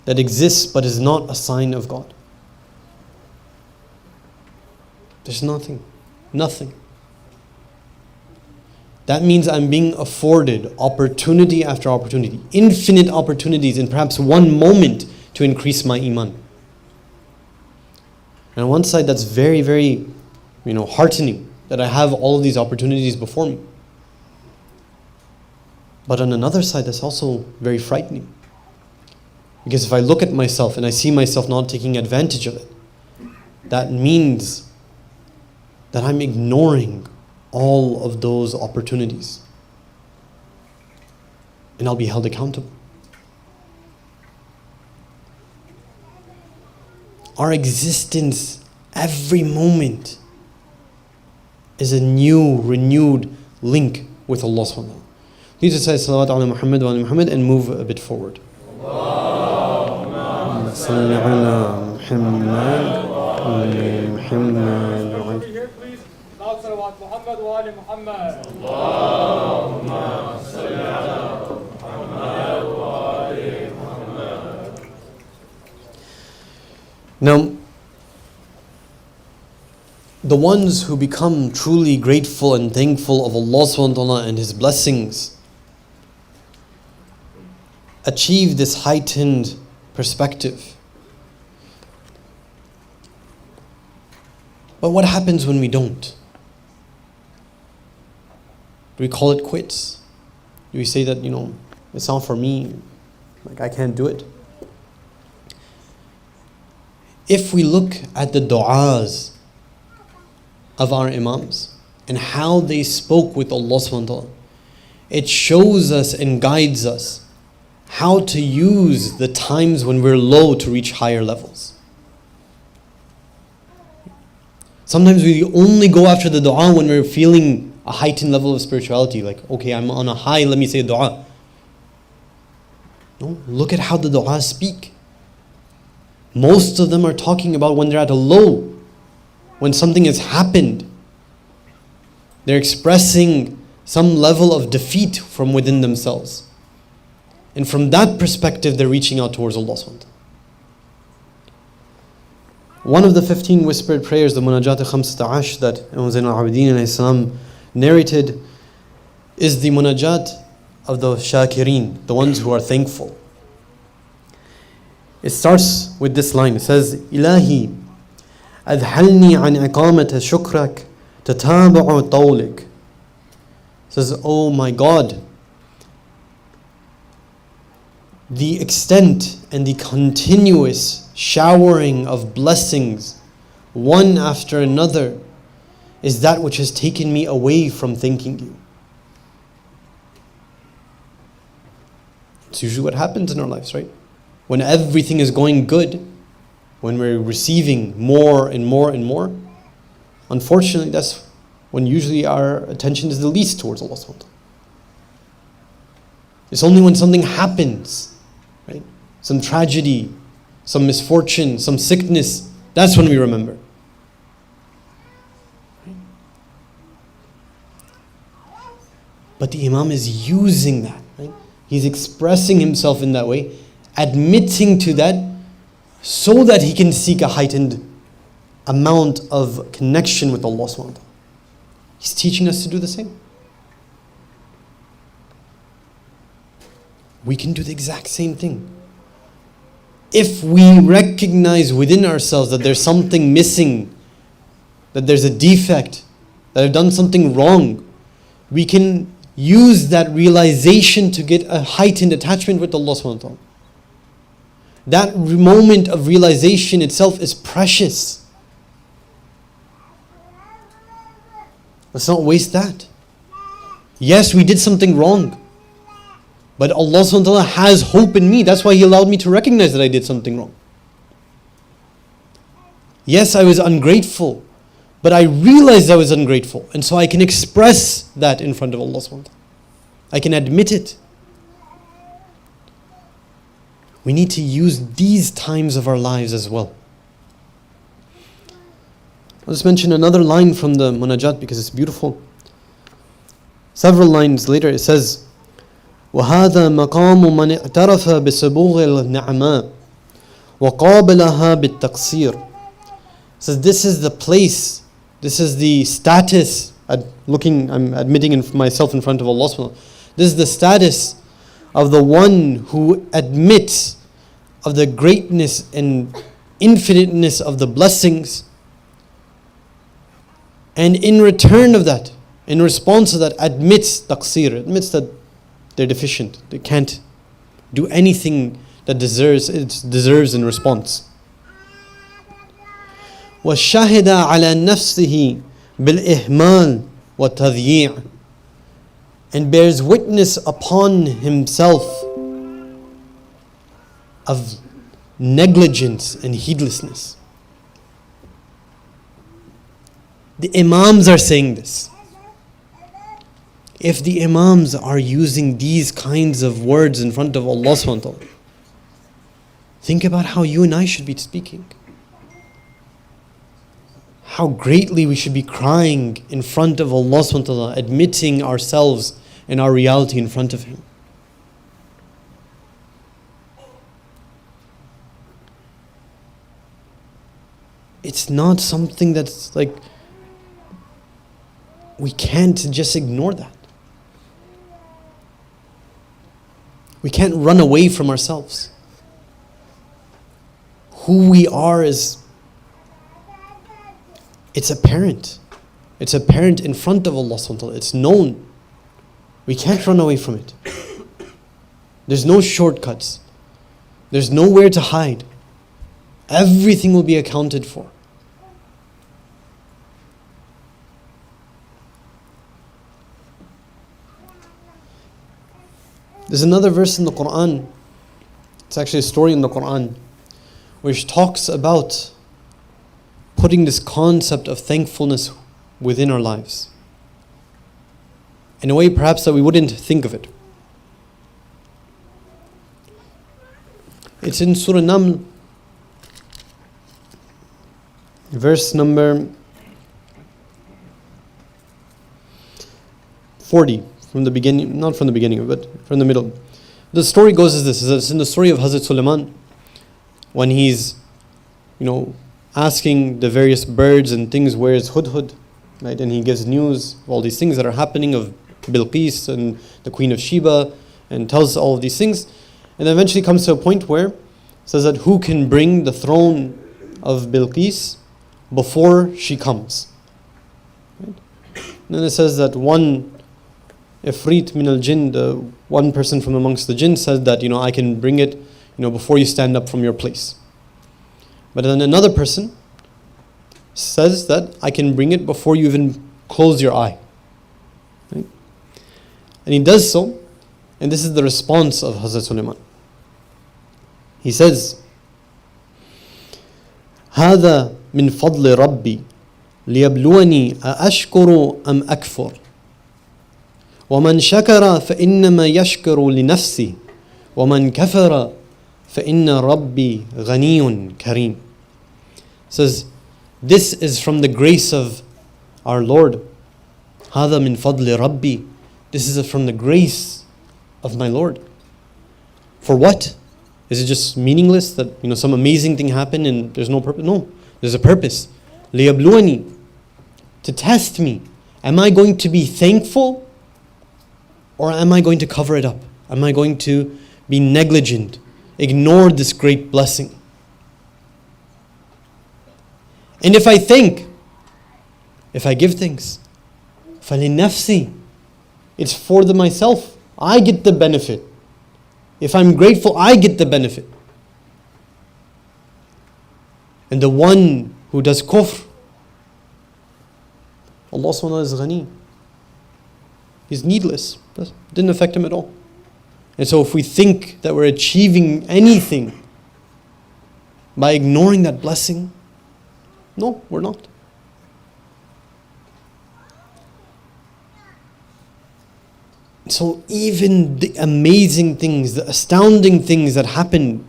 that exists but is not a sign of God? There's nothing. That means I'm being afforded opportunity after opportunity, infinite opportunities in perhaps one moment to increase my iman. And on one side, that's very, very, heartening that I have all of these opportunities before me. But on another side, that's also very frightening. Because if I look at myself and I see myself not taking advantage of it, that means that I'm ignoring all of those opportunities. And I'll be held accountable. Our existence, every moment, is a new, renewed link with Allah subhanahu wa ta'ala. Please recite salawat ala Muhammad wa ala Muhammad and move a bit forward. Allahumma salli ala Muhammad wa ala Muhammad. صلوات محمد وآل محمد. اللهم صل على محمد وآل محمد. Now, the ones who become truly grateful and thankful of Allah subhanahu wa ta'ala and His blessings achieve this heightened perspective. But what happens when we don't? Do we call it quits? Do we say that, it's not for me, I can't do it? If we look at the du'as of our imams and how they spoke with Allah subhanahu wa ta'ala, it shows us and guides us how to use the times when we're low to reach higher levels. Sometimes we only go after the dua when we're feeling a heightened level of spirituality, like, okay, I'm on a high, let me say a dua. No, look at how the du'as speak. Most of them are talking about when they're at a low, when something has happened. They're expressing some level of defeat from within themselves. And from that perspective, they're reaching out towards Allah subhanahu wa ta'ala. One of the 15 whispered prayers, the Munajat al-Khamsata that Imam Zain al-Abidin alayhi salam narrated, is the munajat of the shakirin, the ones who are thankful. It starts with this line. It says, Ilahi, adhalni an iqamat shukrak tatabu'u tawlik. It says, oh my God, the extent and the continuous showering of blessings, one after another, is that which has taken me away from thanking you. It's usually what happens in our lives, right? When everything is going good, when we're receiving more and more and more, unfortunately, that's when usually our attention is the least towards Allah subhanahu wa ta'ala. It's only when something happens, right? Some tragedy, some misfortune, some sickness, that's when we remember. But the Imam is using that, right? He's expressing himself in that way, admitting to that, so that he can seek a heightened amount of connection with Allah subhanahu wa ta'ala. He's teaching us to do the same. We can do the exact same thing. If we recognize within ourselves that there's something missing, that there's a defect, that I've done something wrong, we can use that realization to get a heightened attachment with Allah subhanahu wa ta'ala. That moment of realization itself is precious. Let's not waste that. Yes, we did something wrong, but Allah subhanahu wa ta'ala has hope in me. That's why He allowed me to recognize that I did something wrong. Yes, I was ungrateful, But I realized I was ungrateful. And so I can express that in front of Allah subhanahu wa ta'ala. I can admit it. We need to use these times of our lives as well. I'll just mention another line from the Munajat because it's beautiful. Several lines later it says, وَهَذَا مَقَامُ مَنِ اعْتَرَفَ بِسُبُوغِ النَّعْمَاءِ وَقَابَلَهَا بِالتَّقْصِيرِ. It says this is the place, this is the status, I'm admitting myself in front of Allah subhanahu wa ta'ala. This is the status of the one who admits of the greatness and infiniteness of the blessings, and in return of that, in response to that, admits taqsir, admits that they're deficient, they can't do anything that it deserves in response. وَالشَّهِدَ عَلَى نَفْسِهِ بِالْإِهْمَالِ وَالتَّضْيِيعِ, and bears witness upon himself of negligence and heedlessness. The Imams are saying this. If the Imams are using these kinds of words in front of Allah subhanahu wa ta'ala, think about how you and I should be speaking. How greatly we should be crying in front of Allah subhanahu wa ta'ala, admitting ourselves and our reality in front of Him. It's not something that's like, we can't just ignore that. We can't run away from ourselves. Who we are it's apparent. It's apparent in front of Allah subhanahu wa ta'ala. It's known. We can't run away from it. There's no shortcuts. There's nowhere to hide. Everything will be accounted for. There's another verse in the Quran. It's actually a story in the Quran which talks about putting this concept of thankfulness within our lives in a way perhaps that we wouldn't think of it. It's in Surah Naml, verse number 40, from the beginning, not from the beginning, but from the middle. The story goes as this. It's in the story of Hazrat Sulaiman, when he's, asking the various birds and things, where is Hudhud, right? And he gives news of all these things that are happening, of Bilqis and the Queen of Sheba, and tells all of these things. And then eventually comes to a point where it says that who can bring the throne of Bilqis before she comes. Right? And then it says that one Ifrit min al-Jinn, the one person from amongst the Jinn, says that, I can bring it, before you stand up from your place. But then another person says that I can bring it before you even close your eye. Right? And he does so, and this is the response of Hazrat Sulaiman. He says, هذا من فضل ربي ليبلوني أأشكر أم أكفر ومن شكر فإنما يشكر لنفسه ومن كفر فإن ربي غني كريم. Says, this is from the grace of our Lord. هذا من فضل ربي. This is from the grace of my Lord. For what? Is it just meaningless that some amazing thing happened and there's no purpose? No, there's a purpose. ليبلوني, to test me. Am I going to be thankful, or am I going to cover it up? Am I going to be negligent, ignore this great blessing? And if I give thanks, فَلِنَفْسِي, it's for myself. I get the benefit. If I'm grateful, I get the benefit. And the one who does kufr, Allah subhanahu wa ta'ala is ghani. He's needless. It didn't affect him at all. And so if we think that we're achieving anything by ignoring that blessing, no, we're not. So even the amazing things, the astounding things that happen,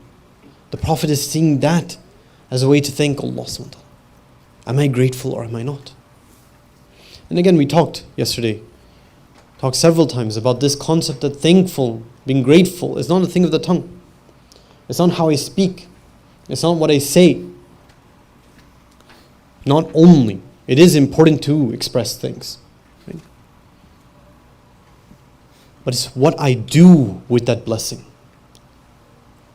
the Prophet is seeing that as a way to thank Allah subhanahu wa ta'ala. Am I grateful or am I not? And again, we talked several times about this concept that thankful, being grateful is not a thing of the tongue. It's not how I speak. It's not what I say. Not only. It is important to express things. Right? But it's what I do with that blessing.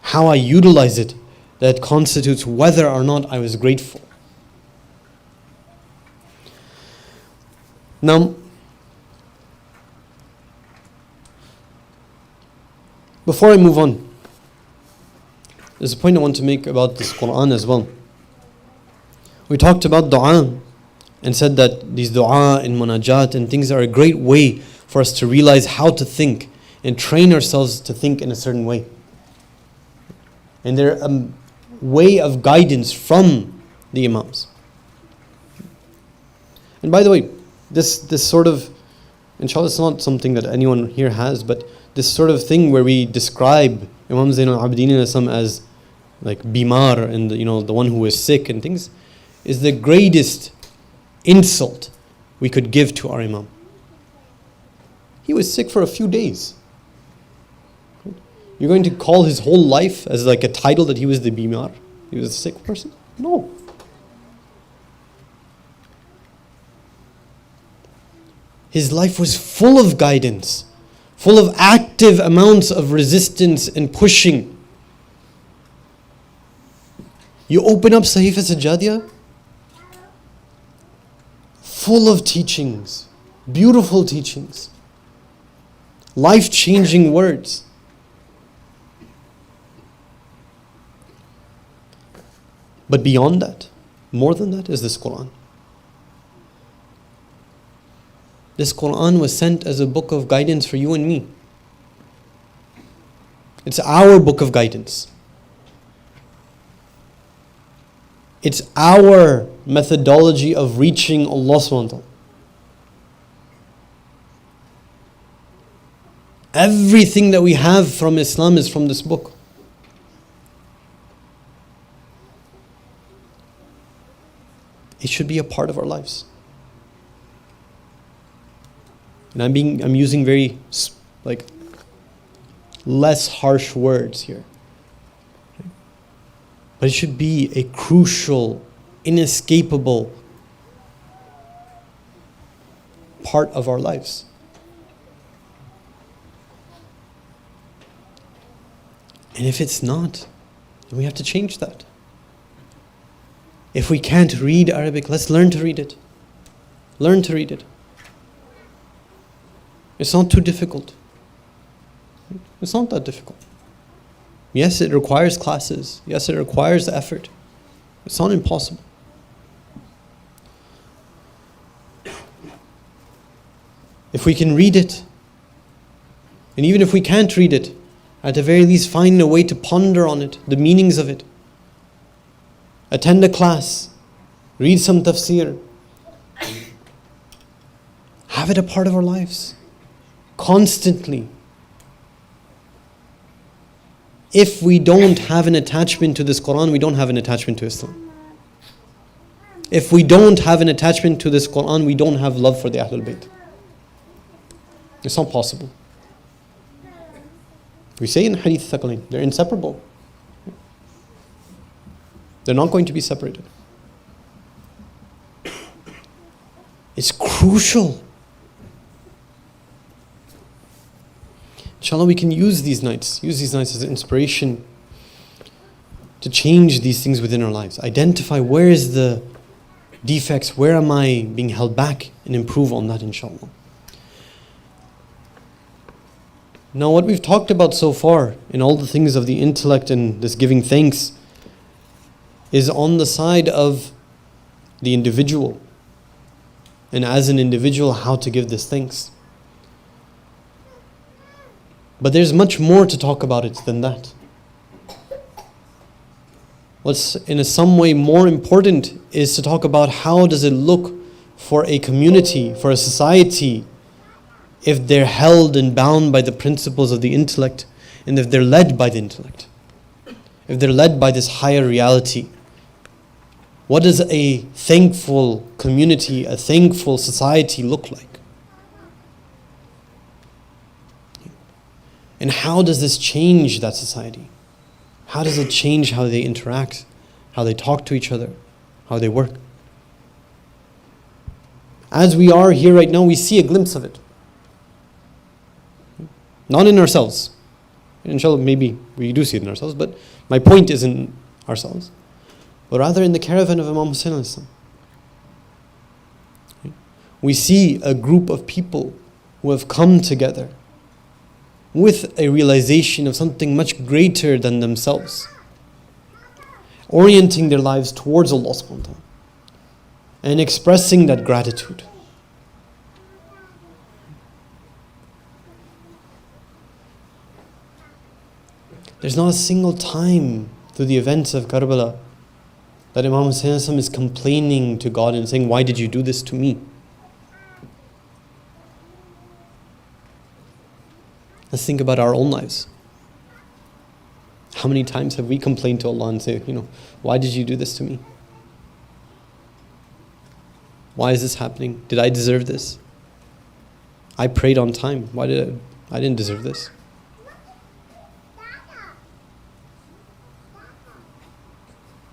How I utilize it that constitutes whether or not I was grateful. Now, before I move on, there's a point I want to make about this Quran as well. We talked about dua and said that these dua and munajat and things are a great way for us to realize how to think and train ourselves to think in a certain way. And they're a way of guidance from the Imams. And by the way, this sort of, inshallah, it's not something that anyone here has, but this sort of thing where we describe Imam Zain al-Abidin as like bimar and the one who is sick and things, is the greatest insult we could give to our Imam. He was sick for a few days. You're going to call his whole life as like a title that he was the bimar? He was a sick person? No. His life was full of guidance, full of active amounts of resistance and pushing. You open up Sahifa Sajjadiyah, full of teachings, beautiful teachings, life-changing words. But beyond that, more than that, is this Quran. This Quran was sent as a book of guidance for you and me. It's our book of guidance. It's our methodology of reaching Allah subhanahu wa ta'ala. Everything that we have from Islam is from this book. It should be a part of our lives. And I'm using very less harsh words here. But it should be a crucial, inescapable part of our lives. And if it's not, then we have to change that. If we can't read Arabic, let's learn to read it. Learn to read it. It's not too difficult. It's not that difficult. Yes, it requires classes. Yes, it requires effort. It's not impossible. If we can read it, and even if we can't read it, at the very least find a way to ponder on it, the meanings of it. Attend a class, read some tafsir. Have it a part of our lives, constantly. If we don't have an attachment to this Quran, we don't have an attachment to Islam. If we don't have an attachment to this Quran, we don't have love for the Ahlul Bayt. It's not possible. We say in Hadith Thaqalain, they're inseparable. They're not going to be separated. It's crucial. Inshallah, we can use these nights as an inspiration to change these things within our lives. Identify where is the defects, where am I being held back, and improve on that, inshallah. Now, what we've talked about so far in all the things of the intellect and this giving thanks is on the side of the individual. And as an individual, how to give this thanks. But there's much more to talk about it than that. What's in some way more important is to talk about how does it look for a community, for a society, if they're held and bound by the principles of the intellect, and if they're led by the intellect, if they're led by this higher reality? What does a thankful community, a thankful society look like? And how does this change that society? How does it change how they interact, how they talk to each other, how they work? As we are here right now, we see a glimpse of it. Not in ourselves. Inshallah, maybe we do see it in ourselves, but my point isn't ourselves, but rather in the caravan of Imam Hussein alayhi salam. We see a group of people who have come together with a realization of something much greater than themselves, orienting their lives towards Allah subhanahu wa ta'ala and expressing that gratitude. There's not a single time through the events of Karbala that Imam Hussein is complaining to God and saying, why did you do this to me? Let's think about our own lives. How many times have we complained to Allah and say, why did you do this to me? Why is this happening? Did I deserve this? I prayed on time. I didn't deserve this.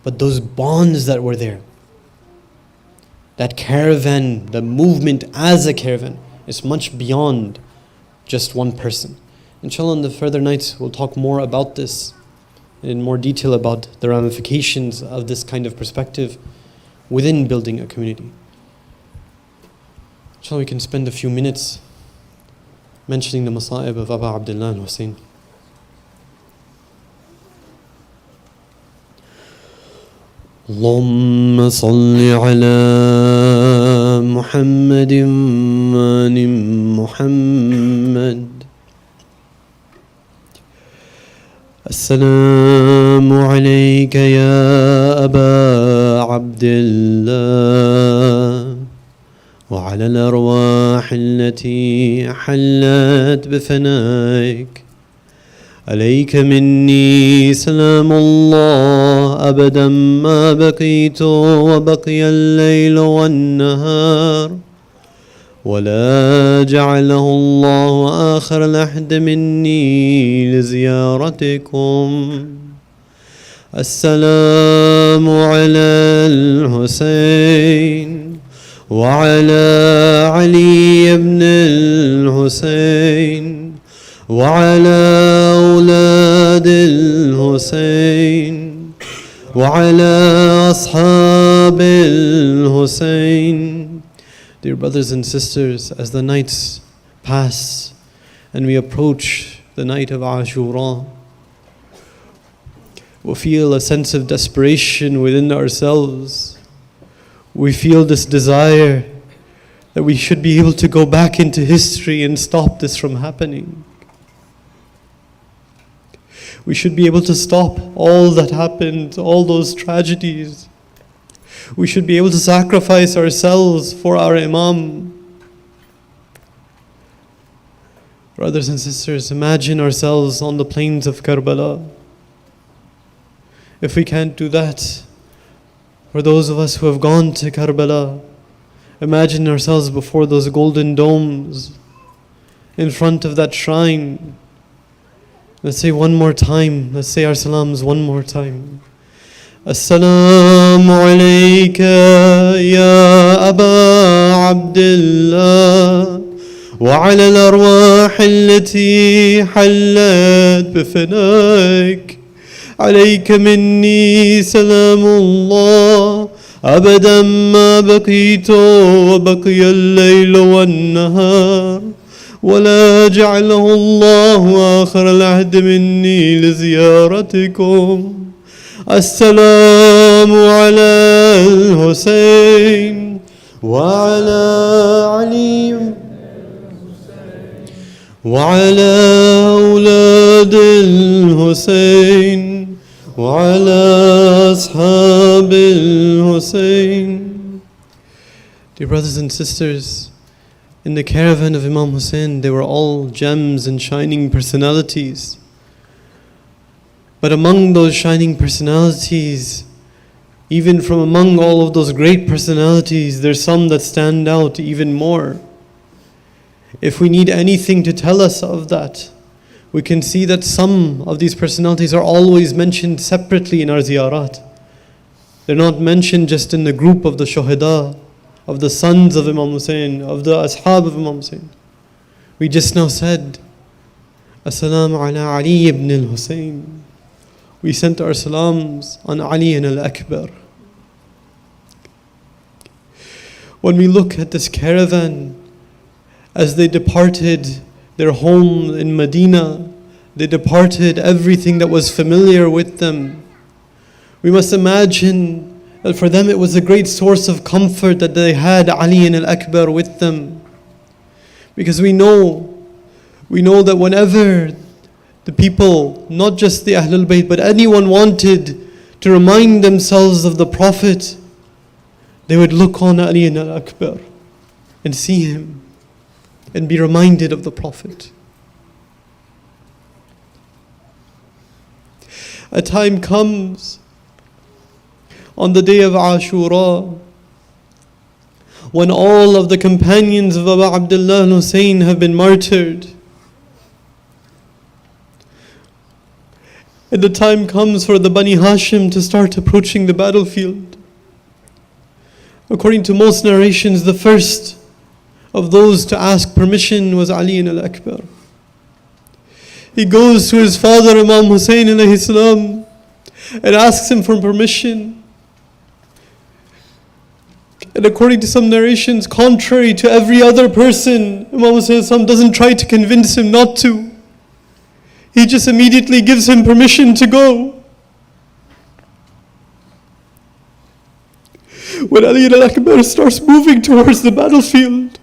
But those bonds that were there, that caravan, the movement as a caravan, is much beyond just one person. Inshallah, in the further nights, we'll talk more about this, in more detail about the ramifications of this kind of perspective within building a community. Inshallah, we can spend a few minutes mentioning the masa'ib of Aba Abdullah al-Hussein. اللهم صل على محمد وآل محمد. السلام عليك يا أبا عبد الله وعلى الأرواح التي حلت بفنائك. عليك مني سلام الله أبدا ما بقيت وبقي الليل والنهار، ولا جعله الله آخر العهد مني لزيارتكم. السلام على الحسين وعلى علي بن الحسين وعلى أولاد الحسين وعلى أصحاب الحسين. Dear brothers and sisters, as the nights pass and we approach the night of Ashura, we feel a sense of desperation within ourselves. We feel this desire that we should be able to go back into history and stop this from happening. We should be able to stop all that happened, all those tragedies. We should be able to sacrifice ourselves for our Imam. Brothers and sisters, imagine ourselves on the plains of Karbala. If we can't do that, for those of us who have gone to Karbala, imagine ourselves before those golden domes, in front of that shrine. Let's say one more time. Let's say our salams one more time. Assalamu alayka ya Aba Abdullah wa ala al-arwah allati hallat bifanaik. Alayka minni salamullah abadan ma baqitu wa baqiya al-layl wan-nahar. ولا جعله الله آخر العهد مني لزيارتكم. السلام على الحسين وعلى علي وعلى أولاد الحسين وعلى أصحاب الحسين. Dear brothers and sisters, in the caravan of Imam Hussein, they were all gems and shining personalities. But among those shining personalities, even from among all of those great personalities, there's some that stand out even more. If we need anything to tell us of that, we can see that some of these personalities are always mentioned separately in our ziyarat. They're not mentioned just in the group of the shuhada, of the sons of Imam Hussein, of the ashab of Imam Hussein. We just now said, As-salamu ala Ali ibn al-Hussein. We sent our salams on Ali and al-Akbar. When we look at this caravan, as they departed their home in Medina, they departed everything that was familiar with them. We must imagine that for them it was a great source of comfort that they had Ali and al-Akbar with them. Because we know that whenever the people, not just the Ahlul Bayt, but anyone wanted to remind themselves of the Prophet, they would look on Ali and al-Akbar and see him and be reminded of the Prophet. A time comes on the day of Ashura when all of the companions of Abu Abdullah al-Hussein have been martyred. And the time comes for the Bani Hashim to start approaching the battlefield. According to most narrations, the first of those to ask permission was Ali ibn al-Akbar. He goes to his father Imam Hussein alayhi salam and asks him for permission. And according to some narrations, contrary to every other person, Imam Hussein doesn't try to convince him not to. He just immediately gives him permission to go. When Ali ibn al-Akbar starts moving towards the battlefield,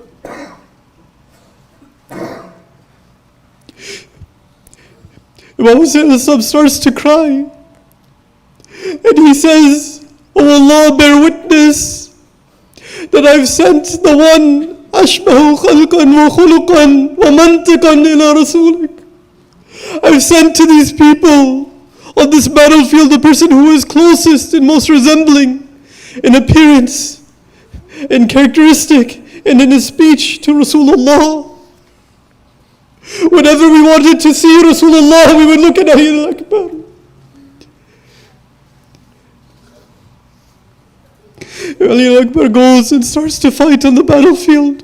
Imam Hussein starts to cry. And he says, "Oh Allah, bear witness that I've sent the one ashbahu khalqan wa khuluqan wa mantiqan ila rasulik. I've sent to these people on this battlefield the person who is closest and most resembling in appearance, in characteristic, and in his speech to Rasulullah. Whenever we wanted to see Rasulullah, we would look at Ali al-Akbar. Ali al-Akbar goes and starts to fight on the battlefield.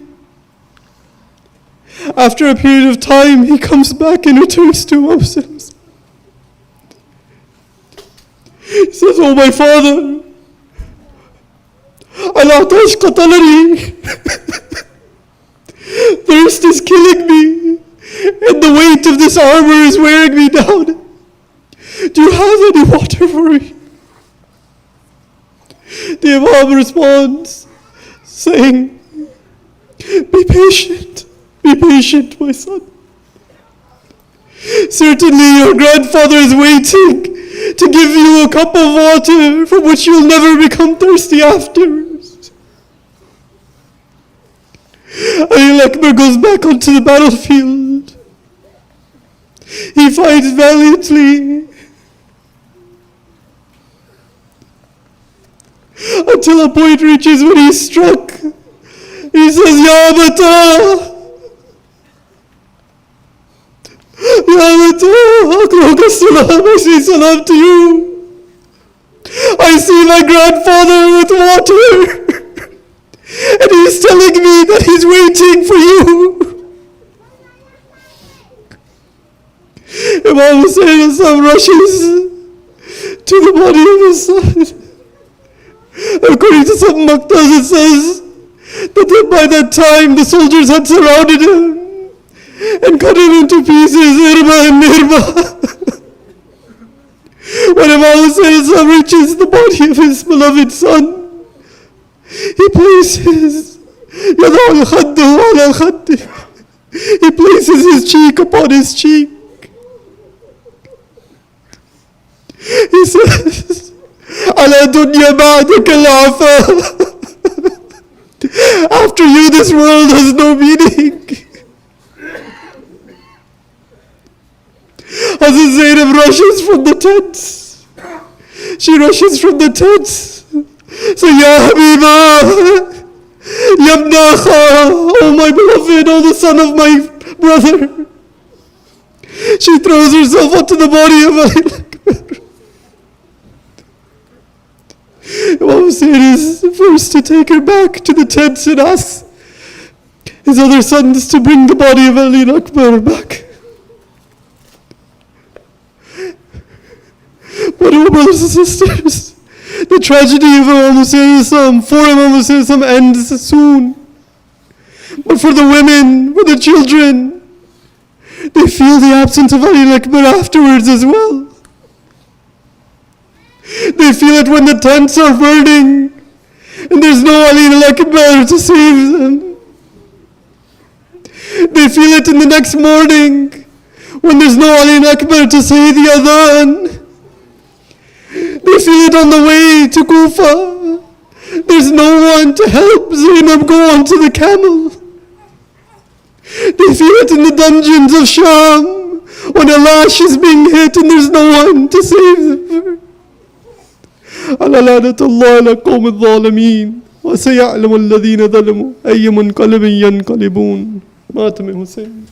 After a period of time, he comes back and returns to Muslims. He says, "Oh my father, al-Atash qatalani. Thirst is killing me, and the weight of this armor is wearing me down. Do you have any water for me?" The Imam responds, saying, be patient, my son. Certainly your grandfather is waiting to give you a cup of water from which you'll never become thirsty afterwards." Ali al-Akbar goes back onto the battlefield. He fights valiantly until a point reaches when he's struck. He says, "Ya Mata, Ya Mata, Akroka Salam, I say salam to you. I see my grandfather with water, and he's telling me that he's waiting for you." Imam Hussein rushes to the body of his son. According to some Maktas, it says that by that time the soldiers had surrounded him and cut him into pieces, irba and nirba. When Imam Hussein reaches the body of his beloved son, he places he places his cheek upon his cheek. He says, "Ala dunya ba'daka al-afa." After you, this world has no meaning. Hazrat Zainab rushes from the tents. She rushes from the tents. So, Ya Habiba, Yabna Kha, oh my beloved, oh the son of my brother. She throws herself onto the body of Ali Akbar. Imam Hussein is first to take her back to the tents and asks his other sons to bring the body of Ali Akbar back. But oh, brothers and sisters, the tragedy of Imam Hussein for Imam Hussein ends soon. But for the women, for the children, they feel the absence of Ali Akbar afterwards as well. They feel it when the tents are burning and there's no Ali Akbar to save them. They feel it in the next morning when there's no Ali Akbar to say the adhan. They feel it on the way to Kufa. There's no one to help Zainab go onto the camel. They feel it in the dungeons of Sham when a lash is being hit and there's no one to save them. على لعنة الله على قوم الظالمين وسيعلم الذين ظلموا أي منقلب ينقلبون. ماتم حسين.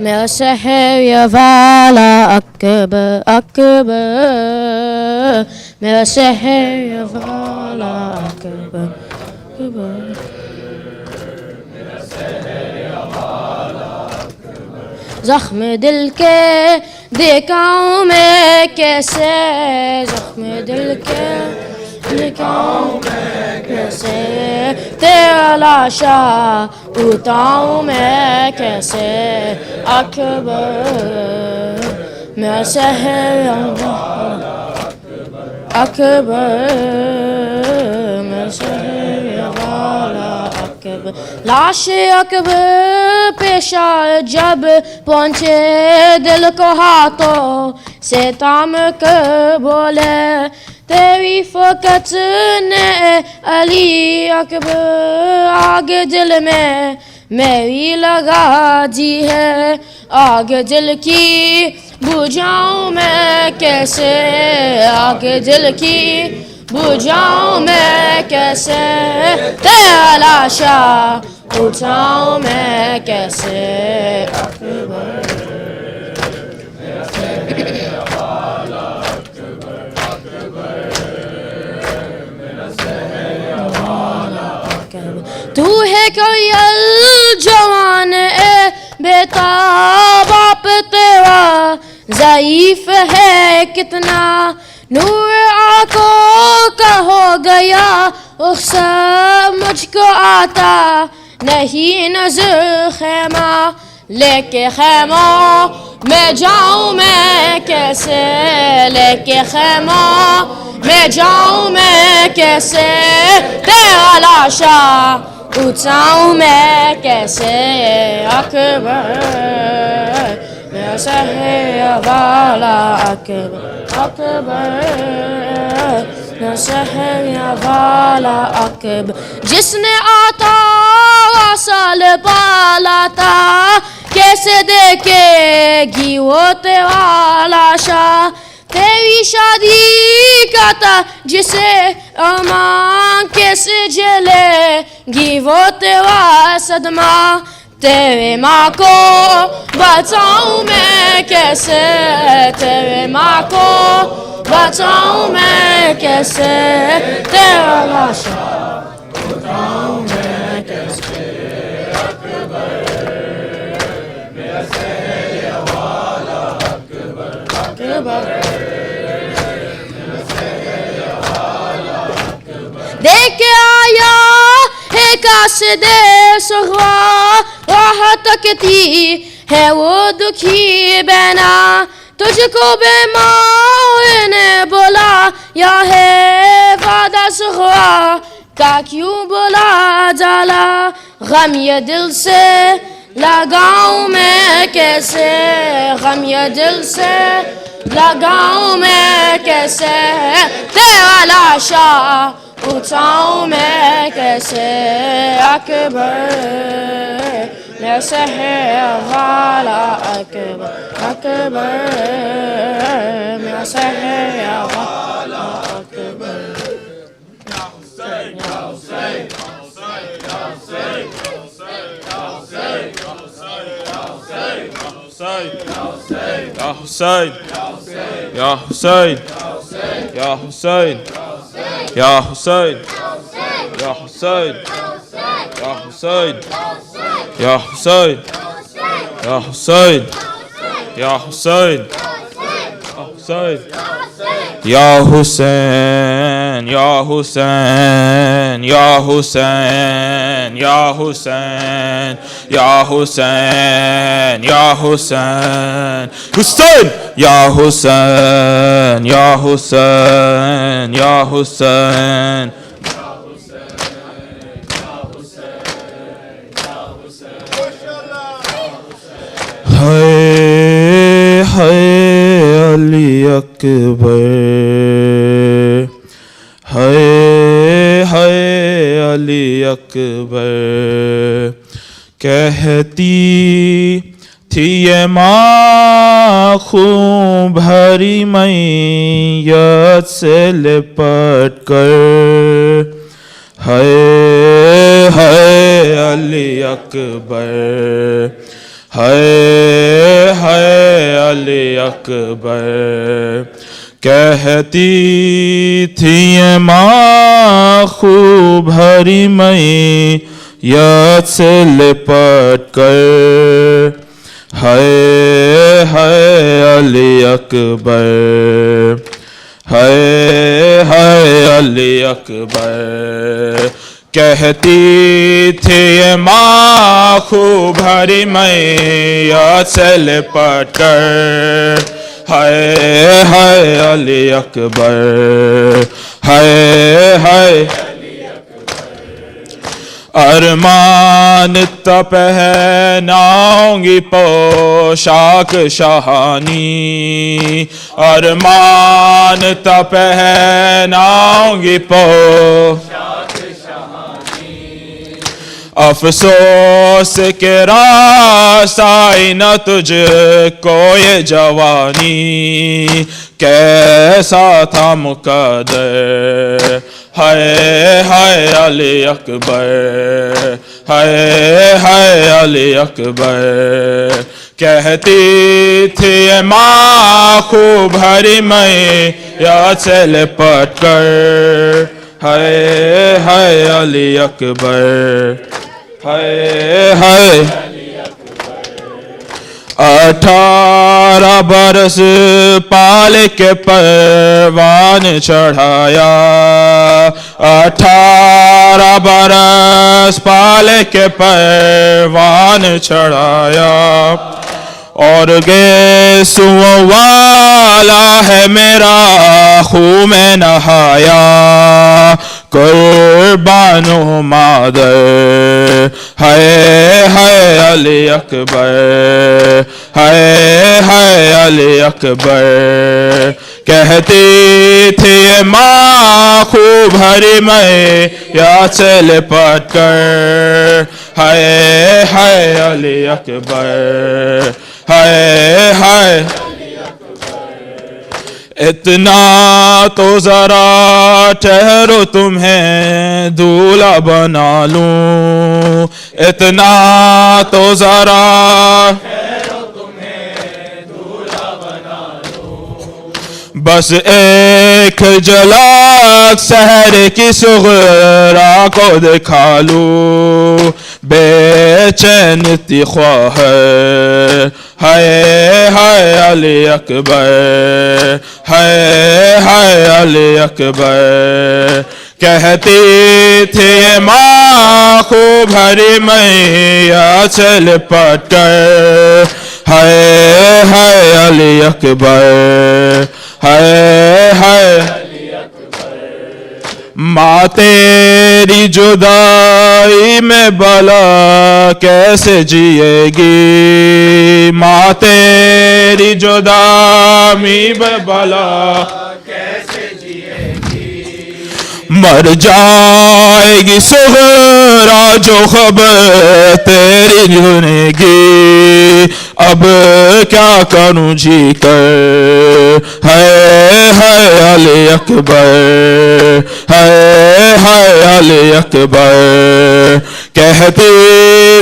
मेरा शहर ये वाला अकबर अकबर मेरा शहर ये वाला अकबर अकबर जख्म दिल के दिखाऊं मैं कैसे जख्म दिल के दिखाऊं मैं कैसे तेरा लाशा उठाऊं मैं कैसे अकबर मेरा शहर अकबर मेरा शहर वाला अकबर लाश अकबर पेशा जब पहुंचे दिल को हाथों से थाम कर बोले तेरी फकत ने अली अकबर आग दिल में मेरी लगा दी है आग दिल की बुझाऊं मैं कैसे आग दिल की बुझाऊं मैं कैसे तेरा लाशा उठाऊं मैं कैसे अकबर तू है कोई जवान ए बेताब बाप तेरा ज़ईफ है कितना नूर आंखों का हो गया रुख़सत मुझको आता नहीं नज़र खैमा लेके खैमों में जाऊं मैं कैसे लेके खैमों में जाऊं मैं कैसे तेरा लाशा उठाऊं मैं कैसे अकबर मेरा शहर वाला अकबर अकबर मेरा शहर वाला अकबर जिसने आता साल पाला था कैसे देखेगी वो तेरा लाशा तेरी शादी का था जिसे अरमान कैसे झेलेगी वो तेरा सदमा تیرے ماں کو بچاؤں میں کیسے تیرے ماں کو بچاؤں میں کیسے تیرا لاشا بچاؤں میں کیسے دیکھ کے آیا ہے کاش دے سغوا راہ تکتی ہے وہ دکھی بہنا تجھ کو بے ماں نے بولا یا ہے وعدہ سغوا کا کیوں بولا جالا غم یہ دل سے لگاؤں میں کیسے غم یہ دل سے لگاؤں میں کیسے تیرا لاشا اٹھاؤں میں کیسے اکبر میں سحر والا اکبر اکبر میں سحر والا اکبر Ya Hussein, Ya Hussein, Ya Hussein, Ya Hussein, Ya Hussein, Ya Hussein, Ya Hussein, Ya Hussein, Ya Hussein, Ya Hussein, Ya Hussein, Ya Hussein, Ya Hussein, Ya Hussein, Ya Hussein, Hussein, Ya Hussein, Ya Hussein, Ya Hussein. Hey, hey, Ali Akbar. Hey, hey, Ali Akbar. کہتی تھی یہ ماں خون بھری میت سے لپٹ کر ہے علی اکبر ہے علی اکبر کہتی تھی یہ ماں خون بھری میت سے لپٹ کر ہے علی اکبر ہے علی اکبر کہتی تھی یہ ماں خون بھری میت سے لپٹ کر ہے علی اکبر ہے ارمان تب پہناؤں گی پوشاک شاہانی ارمان تب پہناؤں گی پوشاک شاہانی افسوس کے راس آئی نہ تجھ کو یہ جوانی کیسا تھا مقدر ہے علی اکبر ہے علی اکبر کہتی تھی یہ ماں خون بھری میت سے لپٹ کر ہے علی اکبر ہے 18 برس پال کے پروان چڑھایا 18 برس پال کے پروان چڑھایا اور گیسوں والا ہے میرا خون میں نہایا قربان ہوں مادر ہے علی اکبر ہے علی اکبر کہتی تھی یہ ماں خون بھری میت سے لپٹ کر ہے علی اکبر ہے اتنا تو ذرا ٹھہرو تمہیں دولہا بنا لوں، اتنا تو ذرا بس ایک جھلک سحر کی صغرا کو دکھا لوں، بے چین تھی خواہ ہائے ہائے علی اکبر، ہائے ہائے علی اکبر، کہتی تھی یہ ماں خوب بھری میاں سے لپٹ کر، ہائے ہائے علی اکبر، ہائے ہائے ماں تیری جدائی میں بلا کیسے جیے گی، ماں تیری جدائی میں بلا کیسے جیے گی، مر جائے گی صغرا جو خبر تیری سنے گی، اب کیا کروں جی کر، ہائے ہائے علی اکبر، ہائے ہائے علی اکبر، کہتی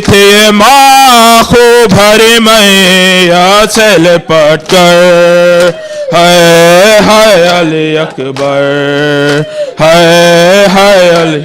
تھی یہ ماں خوب بھری میاں سے لپٹ کر، ہائے ہائے علی اکبر، ہائے ہائے علی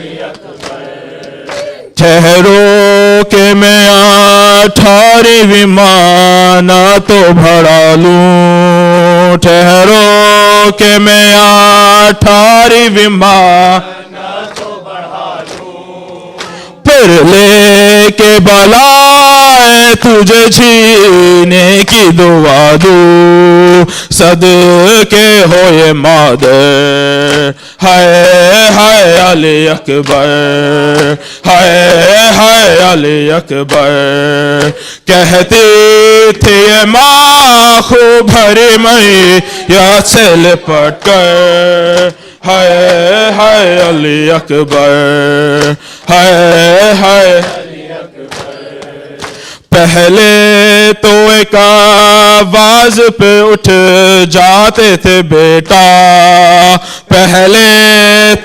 ٹھہرو کہ میں 18ویں مانا تو بڑھا لوں، ٹھہرو کہ میں 18ویں مانا تو بڑھا لوں، پھر لے کے بلائے تجھے جینے کی دعا دوں، صدقے ہوئے مادر، ہائے ہائے علی اکبر، ہائے ہائے علی اکبر، کہتی تھی یہ ماں خوب بھری میاں سے لپٹ کر، ہائے ہائے علی اکبر، ہائے ہائے پہلے تو ایک آواز پہ اٹھ جاتے تھے بیٹا، پہلے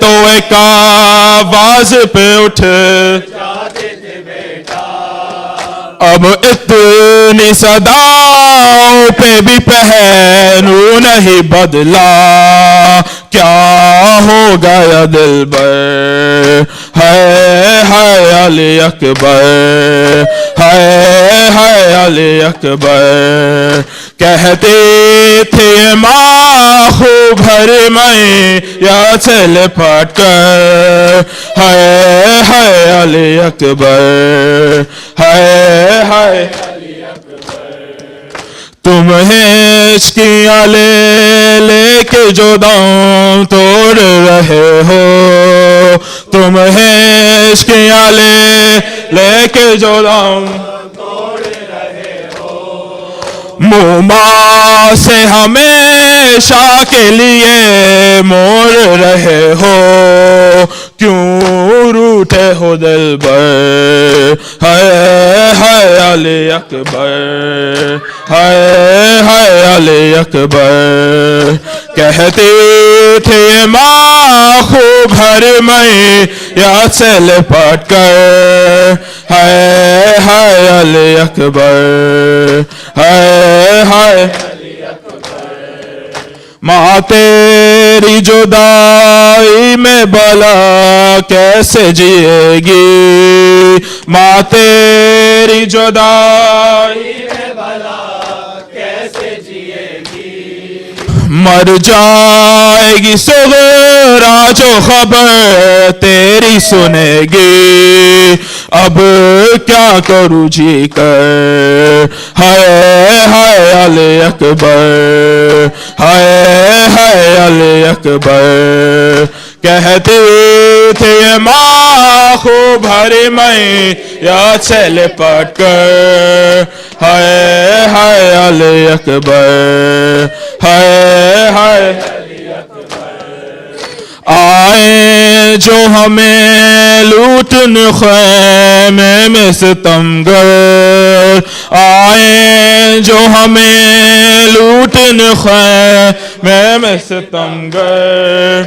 تو ایک آواز پہ اٹھ جاتے تھے بیٹا، اب اتنی صداؤں پہ بھی پہنو نہیں بدلا، کیا ہو گیا دلبر، ہائے ہائے علی اکبر، ہائے ہائے علی اکبر، کہتی تھی ماں خوب بھری میاں سے لپٹ کر، ہائے ہائے علی اکبر، ہائے ہائے تمہیں عشقیاں لے کے جو دم توڑ رہے ہو، تمہیں عشقیاں لے کے جو دم توڑ رہے ہو، موما سے ہمیشہ کے لیے موڑ رہے ہو، کیوں روٹھے ہو دلبر، ہائے ہائے علی اکبر، ہائے ہائے علی اکبر، کہتی تھی ماں خوب بھری میاں سے لپٹ کر، ہائے ہائے علی اکبر، ہائے ہائے ماں تیری جدائی میں بلا کیسے جیے گی، ماں تیری جدائی میں بلا کیسے جیے گی، مر جائے گی صغرا جو خبر تیری سنے گی، اب کیا کروں جی کر، ہائے ہائے علی اکبر، ہائے ہائے علی اکبر، کہتی تھی ماں خوب بھری میاں سے لپٹ کر، ہائے ہائے علی اکبر، ہائے ہائے آئے جو ہمیں لو لوٹن خیمے میں ستمگر آئے جو ہمیں لوٹن خیمے میں ستمگر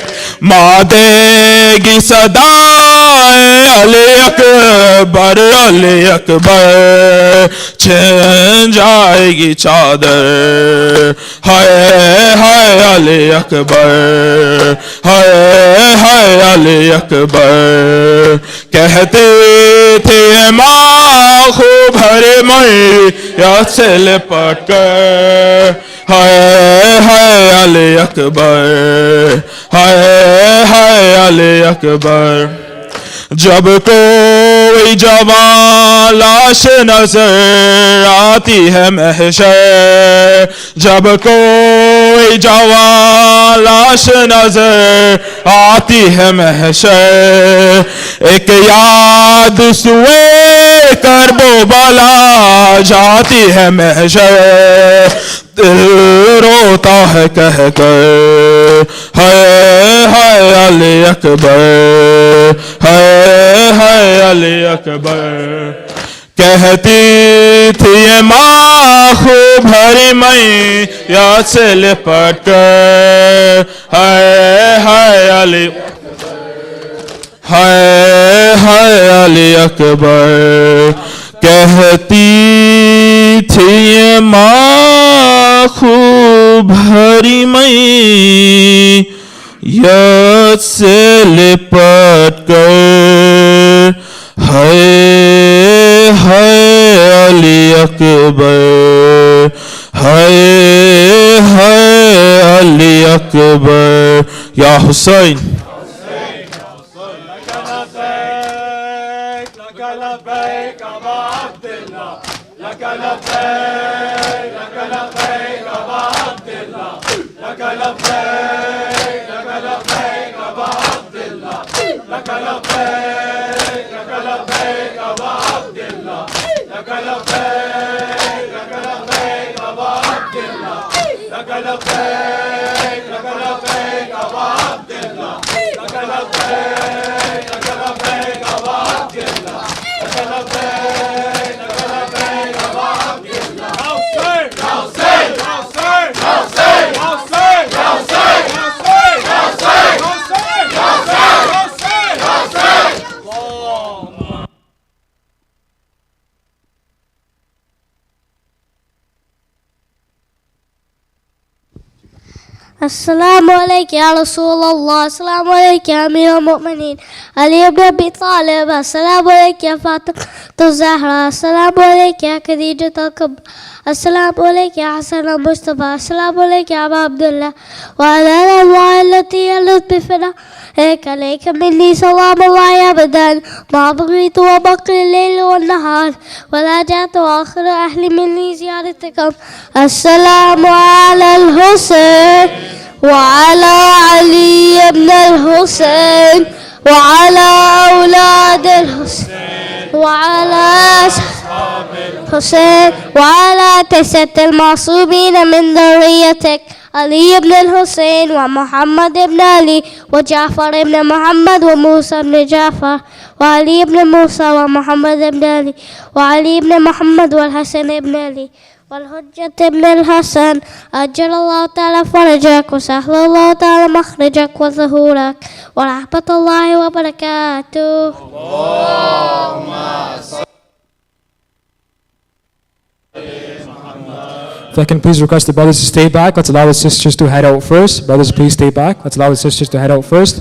ماں دے گی صدائے علی اکبر علی اکبر چھن جائے گی چادر ہائے ہائے علی اکبر ہائے ہائے علی اکبر کہتے تھے ماں خوب بھرے میت سے لپٹ کر ہائے ہائے علی اکبر ہائے ہائے علی اکبر جب کوئی جوان لاش نظر آتی ہے محشر جب کوئی جوان لاش نظر آتی ہے محشر ایک یاد سوئے کرب و بلا جاتی ہے محشر دل روتا ہے کہہ کر ہائے ہائے علی اکبر ہائے ہائے علی اکبر کہتی تھی یہ ماں خوب بھری میت سے لپٹ کر ہائے ہائے علی ہائے ہائے علی اکبر کہتی تھی یہ ماں خوب بھری میت سے لپٹ کر ہائے ہائے علی اکبر ہائے ہائے علی اکبر یا حسین السلام عليك يا رسول الله السلام عليك يا أمير المؤمنين علي بن أبي طالب السلام عليك يا فاطمة الزهراء السلام عليك يا خديجة الكبرى السلام عليك يا حسن المصطفى السلام عليك يا أبا عبد الله وعلى الأنواع التي يلذ بفنا هيك عليك مني سلام الله أبدا ما بغيت وبقي الليل والنهار ولا جاءت آخر أهلي مني زيارتكم السلام على الحسين وعلى علي بن الحسين وعلى أولاد الحسين وعلى أصحاب الحسين وعلى 9 المعصومين من ذريتك علي بن الحسين ومحمد بن علي وجعفر بن محمد وموسى بن جعفر وعلي بن موسى ومحمد بن علي وعلي بن محمد والحسن بن علي والحجة بن الحسن أجل الله تعالى فرجك وسهل الله تعالى مخرجك وظهورك ورحمة الله وبركاته. If I can please request the brothers to stay back, let's allow the sisters to head out first. Brothers, please stay back. Let's allow the sisters to head out first.